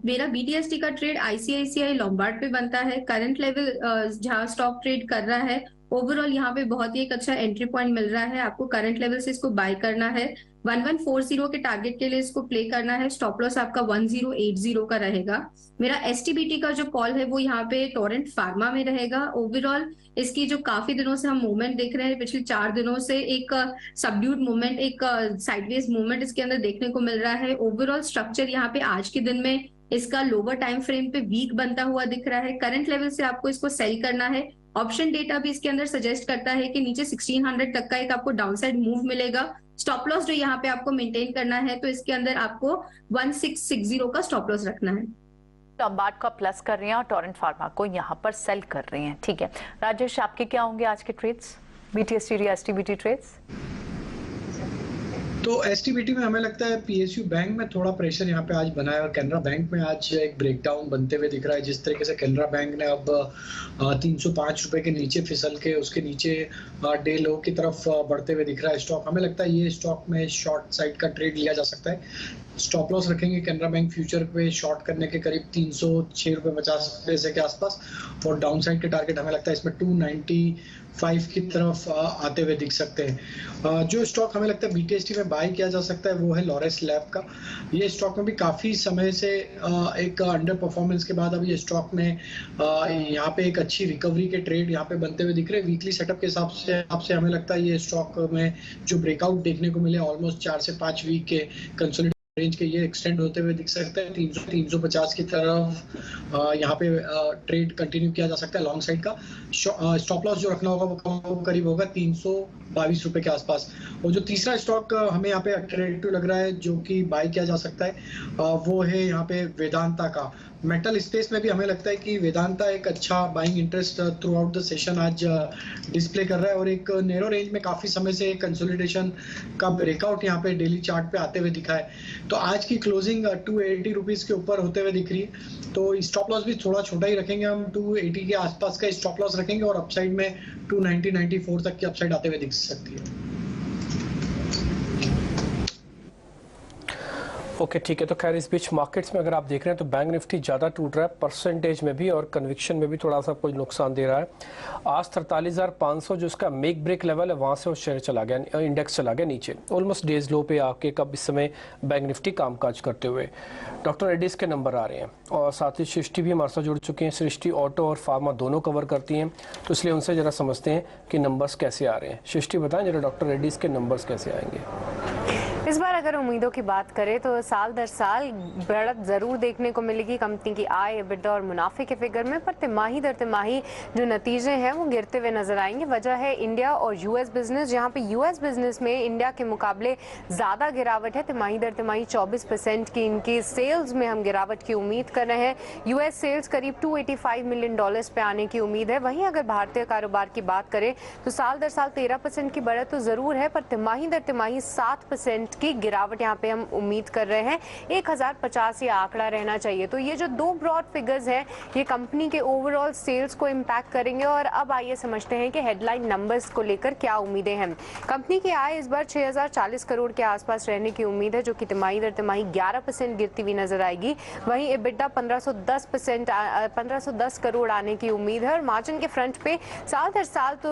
मेरा बीटीएसटी का ट्रेड आईसीआईसीआई लॉम्बार्ड पे बनता है। करंट लेवल जहाँ स्टॉक ट्रेड कर रहा है ओवरऑल यहाँ पे बहुत ही एक अच्छा एंट्री पॉइंट मिल रहा है आपको। करंट लेवल से इसको बाय करना है, 1140 के टारगेट के लिए इसको प्ले करना है। स्टॉप लॉस आपका 1080 का रहेगा। मेरा एसटीबीटी का जो कॉल है वो यहाँ पे टोरेंट फार्मा में रहेगा। ओवरऑल इसकी जो काफी दिनों से हम मूवमेंट देख रहे हैं, पिछले 4 दिनों से एक सबड्यूड मूवमेंट, एक साइडवेज मूवमेंट इसके अंदर देखने को मिल रहा है। ओवरऑल स्ट्रक्चर यहाँ पे आज के दिन में इसका लोअर टाइम फ्रेम पे वीक बनता हुआ दिख रहा है। करंट लेवल से आपको इसको सेल करना है। ऑप्शन डेटा भी इसके अंदर सजेस्ट करता है कि नीचे 1600 तक का एक आपको डाउनसाइड मूव मिलेगा। स्टॉप लॉस जो यहाँ पे आपको मेंटेन करना है, तो इसके अंदर आपको 1660 का स्टॉप लॉस रखना है। लॉम्बार्ड का प्लस कर रहे हैं और टोरेंट फार्मा को यहाँ पर सेल कर रहे हैं। ठीक है राजेश, आपके क्या होंगे आज के ट्रेड्स, बीटीएसटी या एसटीबीटी ट्रेड्स? तो एसटीबीटी में हमें लगता है पीएसयू बैंक में थोड़ा प्रेशर यहाँ पे आज बना है, और कैनरा बैंक में आज एक ब्रेकडाउन बनते हुए दिख रहा है। जिस तरीके से कैनरा बैंक ने अब 305 रुपए के नीचे फिसल के उसके नीचे डे लो की तरफ बढ़ते हुए दिख रहा है स्टॉक, हमें लगता है ये स्टॉक में शॉर्ट साइड का ट्रेड लिया जा सकता है। स्टॉप लॉस रखेंगे कैनरा बैंक फ्यूचर पे शॉर्ट करने के करीब 306 रुपए 50 पैसे के आसपास, और डाउन साइड के टारगेट हमें लगता है इसमें 295 की तरफ आते हुए दिख सकते हैं। जो स्टॉक हमें लगता है बीटीएसटी में बाय किया जा सकता है वो है लॉरेस लैब का। ये स्टॉक में भी काफी समय से एक अंडर परफॉर्मेंस के बाद अब ये स्टॉक में यहाँ पे एक अच्छी रिकवरी के ट्रेड यहाँ पे बनते हुए दिख रहे हैं। वीकली सेटअप के हिसाब से हमें लगता है ये स्टॉक में जो ब्रेकआउट देखने को मिले ऑलमोस्ट 4 से 5 वीक के कंसोलिडेशन रेंज के, ये एक्सटेंड होते हुए दिख सकता है। 350 की तरफ यहाँ पे ट्रेड कंटिन्यू किया जा सकता है लॉन्ग साइड का। स्टॉप लॉस जो रखना होगा वो करीब होगा 322 रुपए के आसपास। और जो तीसरा स्टॉक हमें यहाँ पे अट्रैक्टिव लग रहा है जो कि बाय किया जा सकता है वो है यहाँ पे वेदांता का। मेटल स्पेस में भी हमें लगता है कि वेदांता एक अच्छा buying interest through out the session आज डिस्प्ले कर रहा है, और एक नैरो रेंज में काफी समय से कंसोलिडेशन का ब्रेकआउट यहाँ पे डेली चार्ट पे आते हुए दिखा है। तो आज की क्लोजिंग 280 रुपीज के ऊपर होते हुए दिख रही है। तो स्टॉप लॉस भी थोड़ा छोटा ही रखेंगे हम, 280 के आसपास का स्टॉप लॉस रखेंगे, और अपसाइड में 290-94 तक की अपसाइड आते हुए दिख सकती है। ओके ठीक है, तो खैर इस बीच मार्केट्स में अगर आप देख रहे हैं तो बैंक निफ्टी ज़्यादा टूट रहा है परसेंटेज में भी, और कन्विक्शन में भी थोड़ा सा कुछ नुकसान दे रहा है। आज 43,500 जो इसका मेक ब्रेक लेवल है वहाँ से वो शेयर चला गया, इंडेक्स चला गया नीचे, ऑलमोस्ट डेज लो पे आके कब इस समय बैंक निफ्टी कामकाज करते हुए। डॉक्टर रेड्डीज के नंबर आ रहे हैं, और साथ ही सृष्टि भी हमारे साथ जुड़ चुकी हैं। सृष्टि ऑटो और फार्मा दोनों कवर करती हैं, तो इसलिए उनसे ज़रा समझते हैं कि नंबर्स कैसे आ रहे हैं। सृष्टि बताएं जरा, डॉक्टर रेड्डीज के नंबर्स कैसे आएंगे? इस बार अगर उम्मीदों की बात करें तो साल दर साल बढ़त ज़रूर देखने को मिलेगी कंपनी की आय, एबिटा और मुनाफे के फिगर में, पर तिमाही दर तिमाही जो नतीजे हैं वो गिरते हुए नजर आएंगे। वजह है इंडिया और यूएस बिजनेस, जहां पे यूएस बिजनेस में इंडिया के मुकाबले ज़्यादा गिरावट है। तिमाही दर तिमाही 24% की इनकी सेल्स में हम गिरावट की उम्मीद कर रहे हैं। यूएस सेल्स करीब $285 मिलियन पे आने की उम्मीद है। वहीं अगर भारतीय कारोबार की बात करें तो साल दर साल 13% की बढ़त तो ज़रूर है, पर तिमाही दर तिमाही 7% की गिरावट यहाँ पे हम उम्मीद कर रहे हैं। 1050 ये आंकड़ा रहना चाहिए। तो ये जो दो ब्रॉड फिगर्स हैं ये कंपनी के ओवरऑल सेल्स को इम्पैक्ट करेंगे। और अब आइए समझते हैं कि हेडलाइन नंबर्स को लेकर क्या उम्मीदें हैं। कंपनी की आय इस बार 6040 करोड़ के आसपास रहने की उम्मीद है, जो कि तिमाही दर तिमाही 11% गिरती हुई नजर आएगी। वहीं एबिटा 1510 करोड़ आने की उम्मीद है। और मार्जिन के फ्रंट पे साल दर साल तो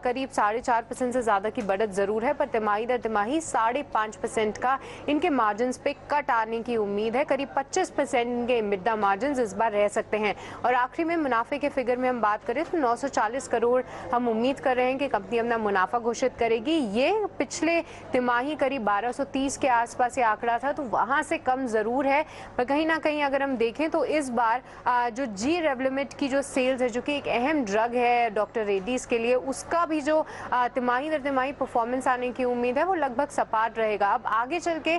करीब 4.5% से ज्यादा की बढ़त जरूर है, पर तिमाही दर तिमाही 5.5% का इनके मार्जिन पे कट आने की उम्मीद है। करीब 25% इनके एबिटा मार्जिन इस बार रह सकते हैं। और आखिरी में मुनाफे के फिगर में हम बात करें तो 940 करोड़ हम उम्मीद कर रहे हैं कि कंपनी अपना मुनाफा घोषित करेगी। ये पिछले तिमाही करीब 1230 के आसपास ये आंकड़ा था, तो वहां से कम जरूर है। पर कहीं ना कहीं अगर हम देखें तो इस बार जो जी रेवलिमिड की जो सेल्स है, जो कि एक अहम ड्रग है डॉक्टर रेड्डीज के लिए, उसका भी जो तिमाही दर तिमाही परफॉर्मेंस आने की उम्मीद है वो लगभग सपाट रहेगा। अब आगे चल के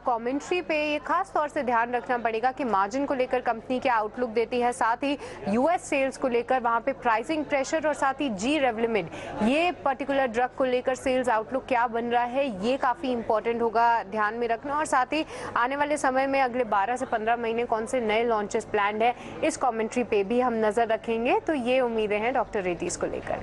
कमेंट्री पे ये खास तौर से ध्यान रखना पड़ेगा कि मार्जिन को लेकर कंपनी क्या आउटलुक देती है, साथ ही यूएस सेल्स को लेकर वहां पे प्राइसिंग प्रेशर, और साथ ही जी रेवलिमिड ये पर्टिकुलर ड्रग को लेकर सेल्स आउटलुक क्या बन रहा है, ये काफी इंपॉर्टेंट होगा ध्यान में रखना। और साथ ही आने वाले समय में अगले 12 से 15 महीने कौन से नए लॉन्चेस प्लान्ड है, इस कमेंट्री पे भी हम नजर रखेंगे। तो ये उम्मीदें हैं डॉक्टर रेड्डीज को लेकर।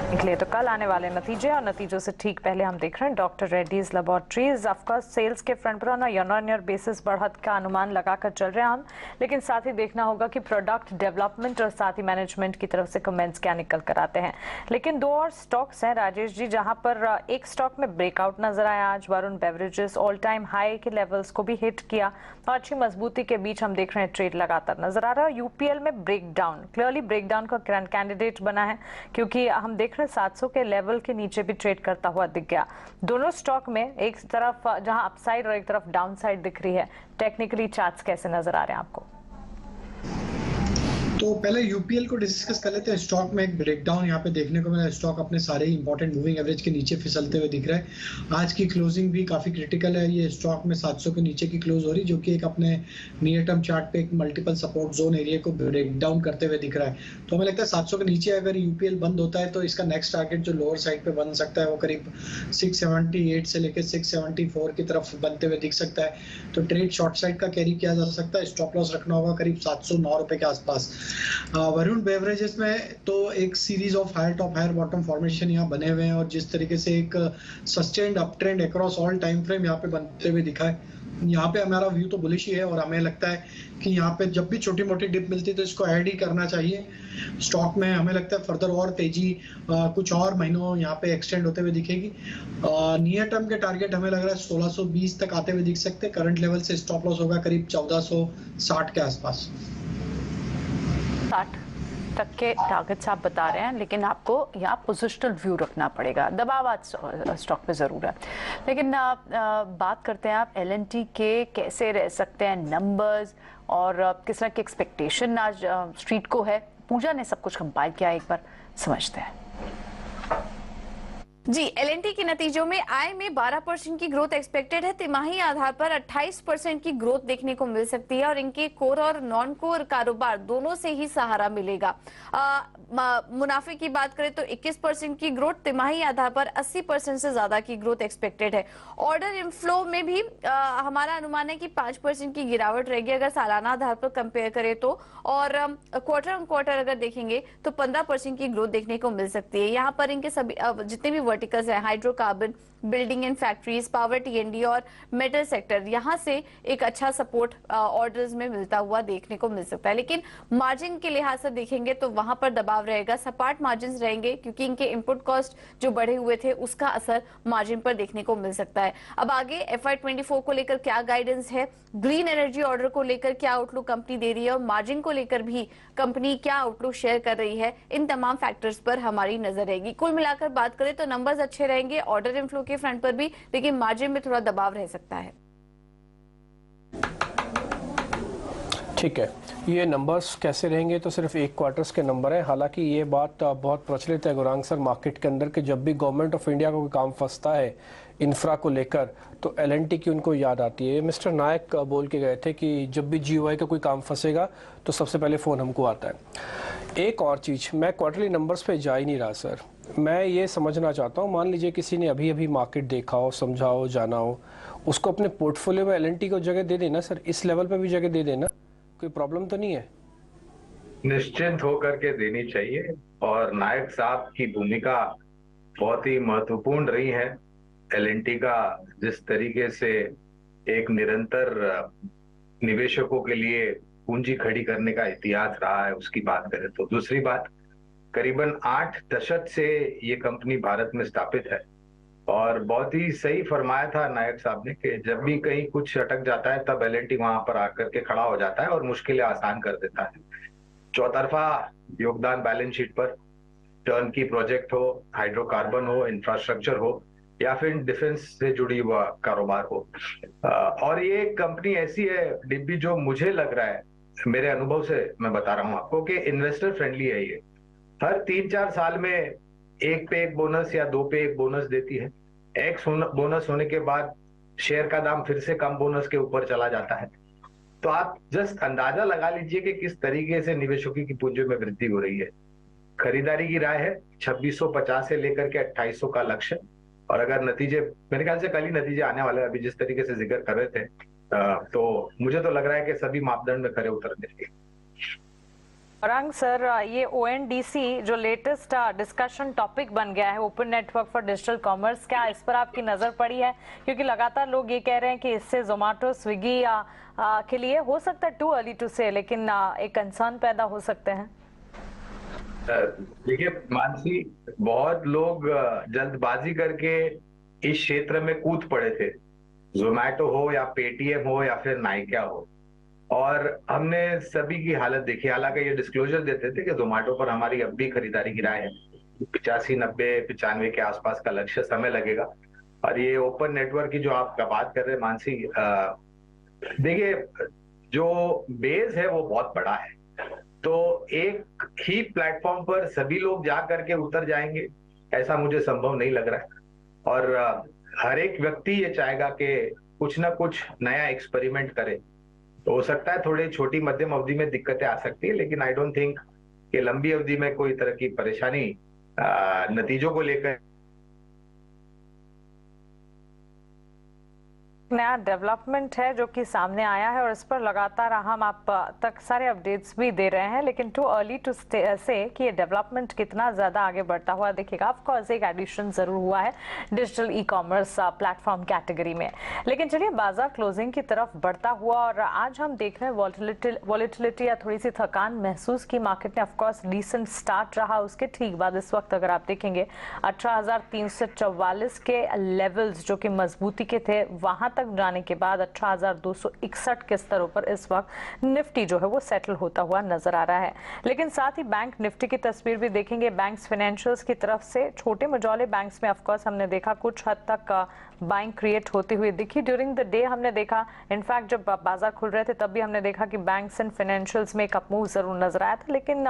इसलिए तो कल आने वाले नतीजे और नतीजों से ठीक पहले हम देख रहे हैं doctor Reddy's laboratories of course sales के फ्रंट पर ऑन ईयर बेसिस बढ़त का अनुमान लगाकर चल रहे हैं हम, लेकिन साथ ही देखना होगा कि प्रोडक्ट डेवलपमेंट और साथ ही मैनेजमेंट की तरफ से कमेंट्स क्या निकल कर आते हैं। लेकिन दो और स्टॉक्स हैं राजेश जी जहां पर एक स्टॉक में ब्रेकआउट नजर आया आज, Varun beverages all time high के लेवल्स को भी हिट किया और अच्छी मजबूती के बीच हम देख रहे हैं ट्रेड लगातार नजर आ रहा है। यूपीएल में ब्रेकडाउन क्लियरली ब्रेकडाउन का कैंडिडेट बना है क्योंकि हम देख रहे हैं 700 के लेवल के नीचे भी ट्रेड करता हुआ दिख गया। दोनों स्टॉक में एक तरफ जहां अपसाइड और एक तरफ डाउनसाइड दिख रही है, टेक्निकली चार्ट्स कैसे नजर आ रहे हैं आपको? तो पहले यूपीएल को डिस्कस कर लेते हैं। स्टॉक में एक ब्रेकडाउन यहाँ पे देखने को मिला। स्टॉक अपने सारे इंपॉर्टेंट मूविंग एवरेज के नीचे फिसलते हुए दिख रहा है। आज की क्लोजिंग भी काफी क्रिटिकल है। ये स्टॉक में 700 के नीचे की क्लोज हो रही, जो कि एक अपने नियर टर्म चार्ट पे एक मल्टीपल सपोर्ट जोन एरिया को ब्रेकडाउन करते हुए दिख रहा है। तो हमें लगता है 700 के नीचे अगर यूपीएल बंद होता है तो इसका नेक्स्ट टारगेट जो लोअर साइड पे बन सकता है वो करीब 678 से लेकर 674 की तरफ बनते हुए दिख सकता है। तो ट्रेड शॉर्ट साइड का कैरी किया जा सकता है। स्टॉप लॉस रखना होगा करीब 709 रुपए के आसपास। वरुण बेवरेजेस में तो एक series of higher top higher bottom formation यहाँ बने हुए हैं और जिस तरीके से एक sustained up trend across all time frame यहाँ पे बनते हुए दिखा है, यहाँ पे हमारा व्यू तो बुलिश ही है और हमें लगता है कि यहाँ पे जब भी छोटी मोटी डिप मिलती है तो इसको ऐड ही करना चाहिए स्टॉक में। हमें लगता है फर्दर और तेजी कुछ और महीनों यहाँ पे एक्सटेंड होते हुए दिखेगी। नियर टर्म के टारगेट हमें लग रहा है 1620 तक आते हुए दिख सकते हैं। करंट लेवल से स्टॉप लॉस होगा करीब 1460 के आसपास। 60 तक के टारगेट्स आप बता रहे हैं, लेकिन आपको यहाँ पोजिशनल व्यू रखना पड़ेगा। दबाव आज स्टॉक पे जरूर है, लेकिन बात करते हैं आप एलएनटी के कैसे रह सकते हैं नंबर्स और किस तरह की एक्सपेक्टेशन आज स्ट्रीट को है। पूजा ने सब कुछ कंपाइल किया, एक बार समझते हैं। जी, एलएनटी के नतीजों में आय में 12% की ग्रोथ एक्सपेक्टेड है। तिमाही आधार पर 28% की ग्रोथ देखने को मिल सकती है और इनके कोर और नॉन कोर कारोबार दोनों से ही सहारा मिलेगा। मुनाफे की बात करें तो 21% की ग्रोथ, तिमाही आधार पर 80% से ज्यादा की ग्रोथ एक्सपेक्टेड है। ऑर्डर इनफ्लो में भी हमारा अनुमान है कि 5% की गिरावट रहेगी अगर सालाना आधार पर कंपेयर करें तो, और क्वार्टर ऑन क्वार्टर अगर देखेंगे तो 15% की ग्रोथ देखने को मिल सकती है। यहाँ पर इनके सभी जितने भी वर्टिकल्स है, hydrocarbon, building and factories, power TND और मेटल सेक्टर, यहां से एक अच्छा सपोर्ट ऑर्डर्स में मिलता हुआ देखने को मिल सकता है। लेकिन मार्जिन के लिहाज से देखेंगे तो वहां पर दबाव रहेगा, सपाट मार्जिन रहेंगे क्योंकि इनके इनपुट कॉस्ट जो बढ़े हुए थे उसका असर मार्जिन पर देखने को मिल सकता है। अब आगे FY24 को लेकर क्या गाइडेंस है, ग्रीन एनर्जी ऑर्डर को लेकर क्या आउटलुक कंपनी दे रही है और मार्जिन को लेकर भी कंपनी क्या आउटलुक शेयर कर रही है, इन तमाम फैक्टर्स पर हमारी नजर रहेगी। कुल मिलाकर बात करें तो नंबर्स अच्छे रहेंगे ऑर्डर इनफ्लो के फ्रंट पर भी, लेकिन मार्जिन में थोड़ा दबाव रह सकता है। ठीक है, ये नंबर्स कैसे रहेंगे तो सिर्फ एक क्वार्टर्स के नंबर है। हालांकि ये बात बहुत प्रचलित है गुरांग सर मार्केट के अंदर कि जब भी गवर्नमेंट ऑफ इंडिया को काम फंसता है इंफ्रा को लेकर तो एलएनटी की उनको याद आती है। मिस्टर नायक बोल के गए थे कि जब भी जीओआई का कोई काम फंसेगा तो सबसे पहले फ़ोन हमको आता है। एक और चीज़, मैं क्वार्टरली नंबर्स पे जा ही नहीं रहा सर, मैं ये समझना चाहता हूँ, मान लीजिए किसी ने अभी अभी मार्केट देखा हो, समझा हो, जाना हो, उसको अपने पोर्टफोलियो में एलएनटी को जगह दे देना सर, इस लेवल पे भी जगह दे देना, कोई प्रॉब्लम तो नहीं है? निश्चिंत होकर के देनी चाहिए और नायक साहब की भूमिका बहुत ही महत्वपूर्ण रही है। एलएनटी का जिस तरीके से एक निरंतर निवेशकों के लिए पूंजी खड़ी करने का इतिहास रहा है उसकी बात करें तो। दूसरी बात, करीबन 8 दशक से ये कंपनी भारत में स्थापित है और बहुत ही सही फरमाया था नायक साहब ने कि जब भी कहीं कुछ अटक जाता है तब एलएनटी वहां पर आकर के खड़ा हो जाता है और मुश्किलें आसान कर देता है। चौतरफा योगदान बैलेंस शीट पर, टर्न की प्रोजेक्ट हो, हाइड्रोकार्बन हो, इंफ्रास्ट्रक्चर हो या फिर डिफेंस से जुड़ी हुआ कारोबार हो। और ये कंपनी ऐसी है डिब्बी जो मुझे लग रहा है, मेरे अनुभव से मैं बता रहा हूं आपको, कि इन्वेस्टर फ्रेंडली है। ये हर 3-4 साल में एक पे एक बोनस या 2 पे एक बोनस देती है। एक बोनस होने के बाद शेयर का दाम फिर से कम बोनस के ऊपर चला जाता है। तो आप जस्ट अंदाजा लगा लीजिए कि किस तरीके से निवेशकों की पूंजी में वृद्धि हो रही है। खरीदारी की राय है 2650 से लेकर के 2800 का लक्ष्य, और अगर नतीजे, मेरे ख्याल से कल ही नतीजे आने वाले हैं, अभी जिस तरीके से जिक्र कर रहे थे, तो मुझे तो लग रहा है कि सभी मापदंड में खरे उतर देंगे। रंग सर, ये ONDC जो लेटेस्ट डिस्कशन टॉपिक बन गया है, open network for digital commerce, क्या इस पर आपकी नजर पड़ी है? क्योंकि लगातार लोग ये कह रहे हैं कि इससे जोमेटो, स्विगी के लिए हो सकता है टू अर्ली टू से, लेकिन एक कंसर्न पैदा हो सकते हैं। देखिए मानसी, बहुत लोग जल्दबाजी करके इस क्षेत्र में कूद पड़े थे, जोमेटो हो या पेटीएम हो या फिर नाइका हो, और हमने सभी की हालत देखी। हालांकि ये डिस्क्लोजर देते थे कि जोमेटो पर हमारी अब भी खरीदारी की राय है, 85, 90, 95 के आसपास का लक्ष्य समय लगेगा। और ये ओपन नेटवर्क की जो आप बात कर रहे हैं मानसी, देखिए जो बेस है वो बहुत बड़ा है, तो एक ही प्लेटफॉर्म पर सभी लोग जा करके उतर जाएंगे ऐसा मुझे संभव नहीं लग रहा है। और हर एक व्यक्ति ये चाहेगा कि कुछ ना कुछ नया एक्सपेरिमेंट करे। तो हो सकता है थोड़ी छोटी मध्यम अवधि में दिक्कतें आ सकती है, लेकिन आई डोंट थिंक कि लंबी अवधि में कोई तरह की परेशानी नतीजों को लेकर। नया डेवलपमेंट है जो कि सामने आया है और इस पर लगातार हम आप तक सारे अपडेट्स भी दे रहे हैं, लेकिन टू अर्ली टू से कि ये डेवलपमेंट कितना ज्यादा आगे बढ़ता हुआ दिखेगा। ऑफ कोर्स एक एडिशन जरूर हुआ है डिजिटल ई-कॉमर्स प्लेटफॉर्म कैटेगरी में, लेकिन चलिए बाजार क्लोजिंग की तरफ बढ़ता हुआ और आज हम देख रहे हैं वॉलेटिलिटी या थोड़ी सी थकान महसूस की मार्केट ने। ऑफकोर्स डिसेंट स्टार्ट रहा, उसके ठीक बाद इस वक्त अगर आप देखेंगे 18,344 के लेवल्स जो कि मजबूती के थे, वहां तक जाने के बाद 18,261 के स्तरों पर इस वक्त निफ्टी जो है वो सेटल होता हुआ नजर आ रहा है। लेकिन साथ ही बैंक निफ्टी की तस्वीर भी देखेंगे। बैंक्स फाइनेंशियल्स की तरफ से छोटे मझौले बैंक्स में ऑफकोर्स हमने देखा कुछ हद तक बाइंग क्रिएट होती हुई दिखी ड्यूरिंग द डे। हमने देखा इनफैक्ट जब बाजार खुल रहे थे तब भी हमने देखा कि बैंक्स एंड फाइनेंशियल्स में एक अप मूव जरूर नजर आया था, लेकिन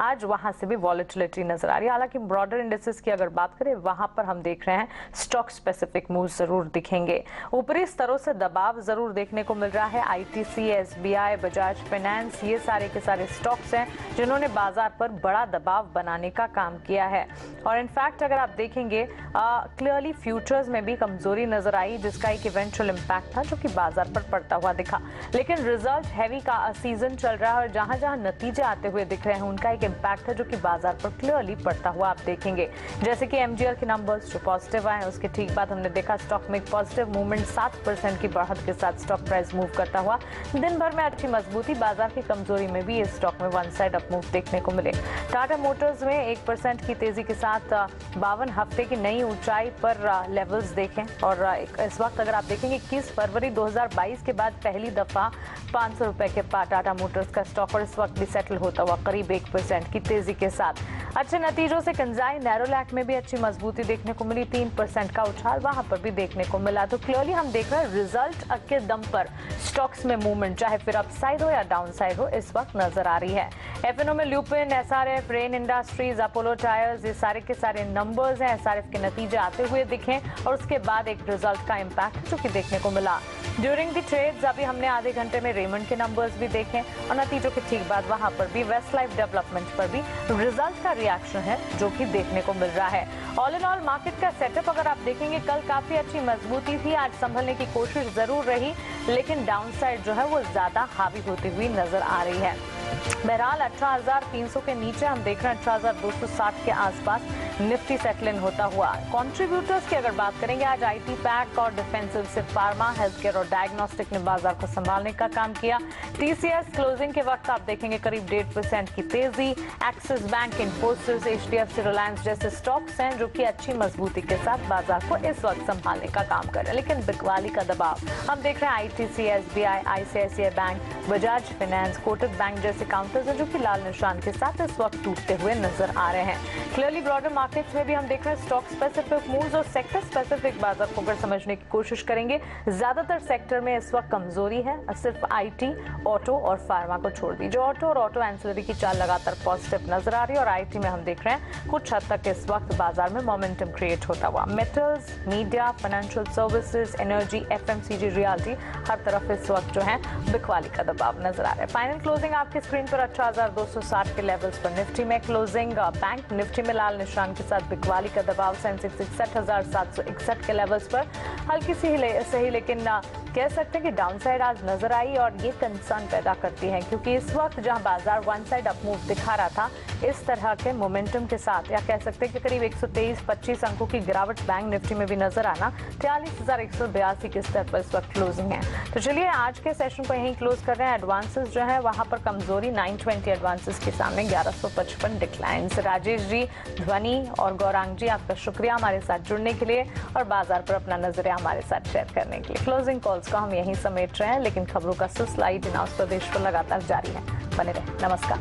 आज वहां से भी वॉलेटिलिटी नजर आ रही है। हालांकि ब्रॉडर इंडेक्सेस की अगर बात करें वहां पर हम देख रहे हैं स्टॉक स्पेसिफिक मूव जरूर दिखेंगे। ऊपरी स्तरों से दबाव जरूर देखने को मिल रहा है। ITC, SBI, बजाज फाइनेंस, ये सारे के सारे स्टॉक्स हैं जिन्होंने बाजार पर बड़ा दबाव बनाने का काम किया है। और इनफैक्ट अगर आप देखेंगे क्लियरली फ्यूचर्स में भी कमजोरी नजर आई, जिसका एक इवेंचुअल इंपैक्ट था जो कि बाजार पर पड़ता हुआ दिखा। लेकिन रिजल्ट हैवी का सीजन चल रहा है और जहां जहां नतीजे आते हुए दिख रहे हैं उनका एक इंपैक्ट है जो कि बाजार पर क्लियरली पड़ता हुआ आप देखेंगे। जैसे कि MGL के नंबर्स जो पॉजिटिव आए, उसके ठीक बाद हमने देखा स्टॉक में एक पॉजिटिव मूवमेंट, 7% की बढ़त के साथ स्टॉक प्राइस मूव करता हुआ। दिन भर में अच्छी मजबूती, बाजार की कमजोरी में भी इस स्टॉक में वन साइड अप मूव देखने को मिले। टाटा मोटर्स में 1% की तेजी के साथ 52 हफ्ते की नई ऊंचाई पर लेवल्स देखें और इस वक्त अगर आप देखेंगे 21 फरवरी 2022 के बाद पहली दफा 500 रुपए के पार टाटा मोटर्स का स्टॉक और इस वक्त भी सेटल होता हुआ करीब 1% की तेजी के साथ। अच्छे नतीजों से कंजाई नैरोलैक में भी अच्छी मजबूती देखने को मिली, 3% का उछाल वहां पर भी देखने को मिला। तो क्लियरली हम देख रहे हैं रिजल्ट के दम पर स्टॉक्स में मूवमेंट, चाहे फिर अप साइड हो या डाउन साइड हो, इस वक्त नजर आ रही है। FNO में lupin, SRF, rain industries, Apollo tyres, ये सारे के सारे नंबर्स हैं। SRF के नतीजे आते हुए दिखे और उसके बाद एक रिजल्ट का इंपैक्ट जो कि देखने को मिला ड्यूरिंग द ट्रेड्स। अभी हमने आधे घंटे में रेमंड के नंबर्स भी देखे और नतीजों के ठीक बाद वहां पर भी वेस्ट लाइफ डेवलपमेंट पर भी रिजल्ट का रिएक्शन है जो कि देखने को मिल रहा है। ऑल इन ऑल मार्केट का सेटअप अगर आप देखेंगे कल काफी अच्छी मजबूती थी, आज संभलने की कोशिश जरूर रही, लेकिन डाउन साइड जो है वो ज्यादा हावी होती हुई नजर आ रही है। बहरहाल 18,300 के नीचे हम देख रहे हैं 18,260 के आसपास निफ्टी सेटल इन होता हुआ। कंट्रीब्यूटर्स की अगर बात करेंगे आज IT पैक और डिफेंसिव से फार्मा, हेल्थ केयर और डायग्नोस्टिक ने बाजार को संभालने का काम किया। TCS क्लोजिंग के वक्त आप देखेंगे करीब 1.5% की तेजी। Axis bank, Infosys, HDFC, Reliance जैसे स्टॉक्स हैं जो कि अच्छी मजबूती के साथ बाजार को इस वक्त संभालने का काम कर रहे हैं, लेकिन बिकवाली का दबाव हम देख रहे हैं ITC, SBI, ICICI bank, Bajaj finance, Kotak bank जैसे काउंटर्स हैं जो कि लाल निशान के साथ इस वक्त टूटते हुए नजर आ रहे हैं। क्लियरली ब्रॉडर मार्केट्स में भी हम देख रहे हैं स्टॉक स्पेसिफिक मूव्स और सेक्टर स्पेसिफिक बाजार को अगर समझने की कोशिश करेंगे, ज्यादातर सेक्टर में इस वक्त कमजोरी है, सिर्फ IT, ऑटो और फार्मा को छोड़ दी। जो ऑटो और ऑटो एंसिलरी की चाल लगातार पॉजिटिव नजर आ रही है और IT में हम देख रहे हैं कुछ हद तक इस वक्त बाजार में मोमेंटम क्रिएट होता हुआ। Metals, media, financial services, energy, FMCG, realty, हर तरफ इस वक्त जो है बिकवाली का दबाव नजर आ रहा है। फाइनल क्लोजिंग आपकी स्क्रीन पर 18,260 के लेवल्स पर निफ्टी में क्लोजिंग। बैंक निफ्टी में लाल निशान नुकसान के साथ बिकवाली का दबाव। सेंसेक्स 61,761 के लेवल्स पर हल्की सी सही, लेकिन कह सकते हैं कि डाउनसाइड आज नजर आई और ये कंसर्न पैदा करती है, क्योंकि इस वक्त जहां बाजार वन साइड अप मूव दिखा रहा था, इस तरह के मोमेंटम के साथ, या कह सकते हैं कि करीब 123-25 अंकों की गिरावट बैंक निफ्टी में भी नजर आना 43,182 के स्तर पर इस वक्त क्लोजिंग है। तो चलिए आज के सेशन को यहीं क्लोज कर रहे हैं। एडवांसेस जो है वहां पर कमजोरी 920 एडवांसेस के सामने 1155 डिक्लाइन। राजेश जी, ध्वनि और गौरांग जी, आपका शुक्रिया हमारे साथ जुड़ने के लिए और बाजार पर अपना नजरिया हमारे साथ शेयर करने के लिए। क्लोजिंग कॉल्स को हम यहीं समेट रहे हैं, लेकिन खबरों का सिलसिला इन स्वदेश पर लगातार जारी है। बने रहे। नमस्कार।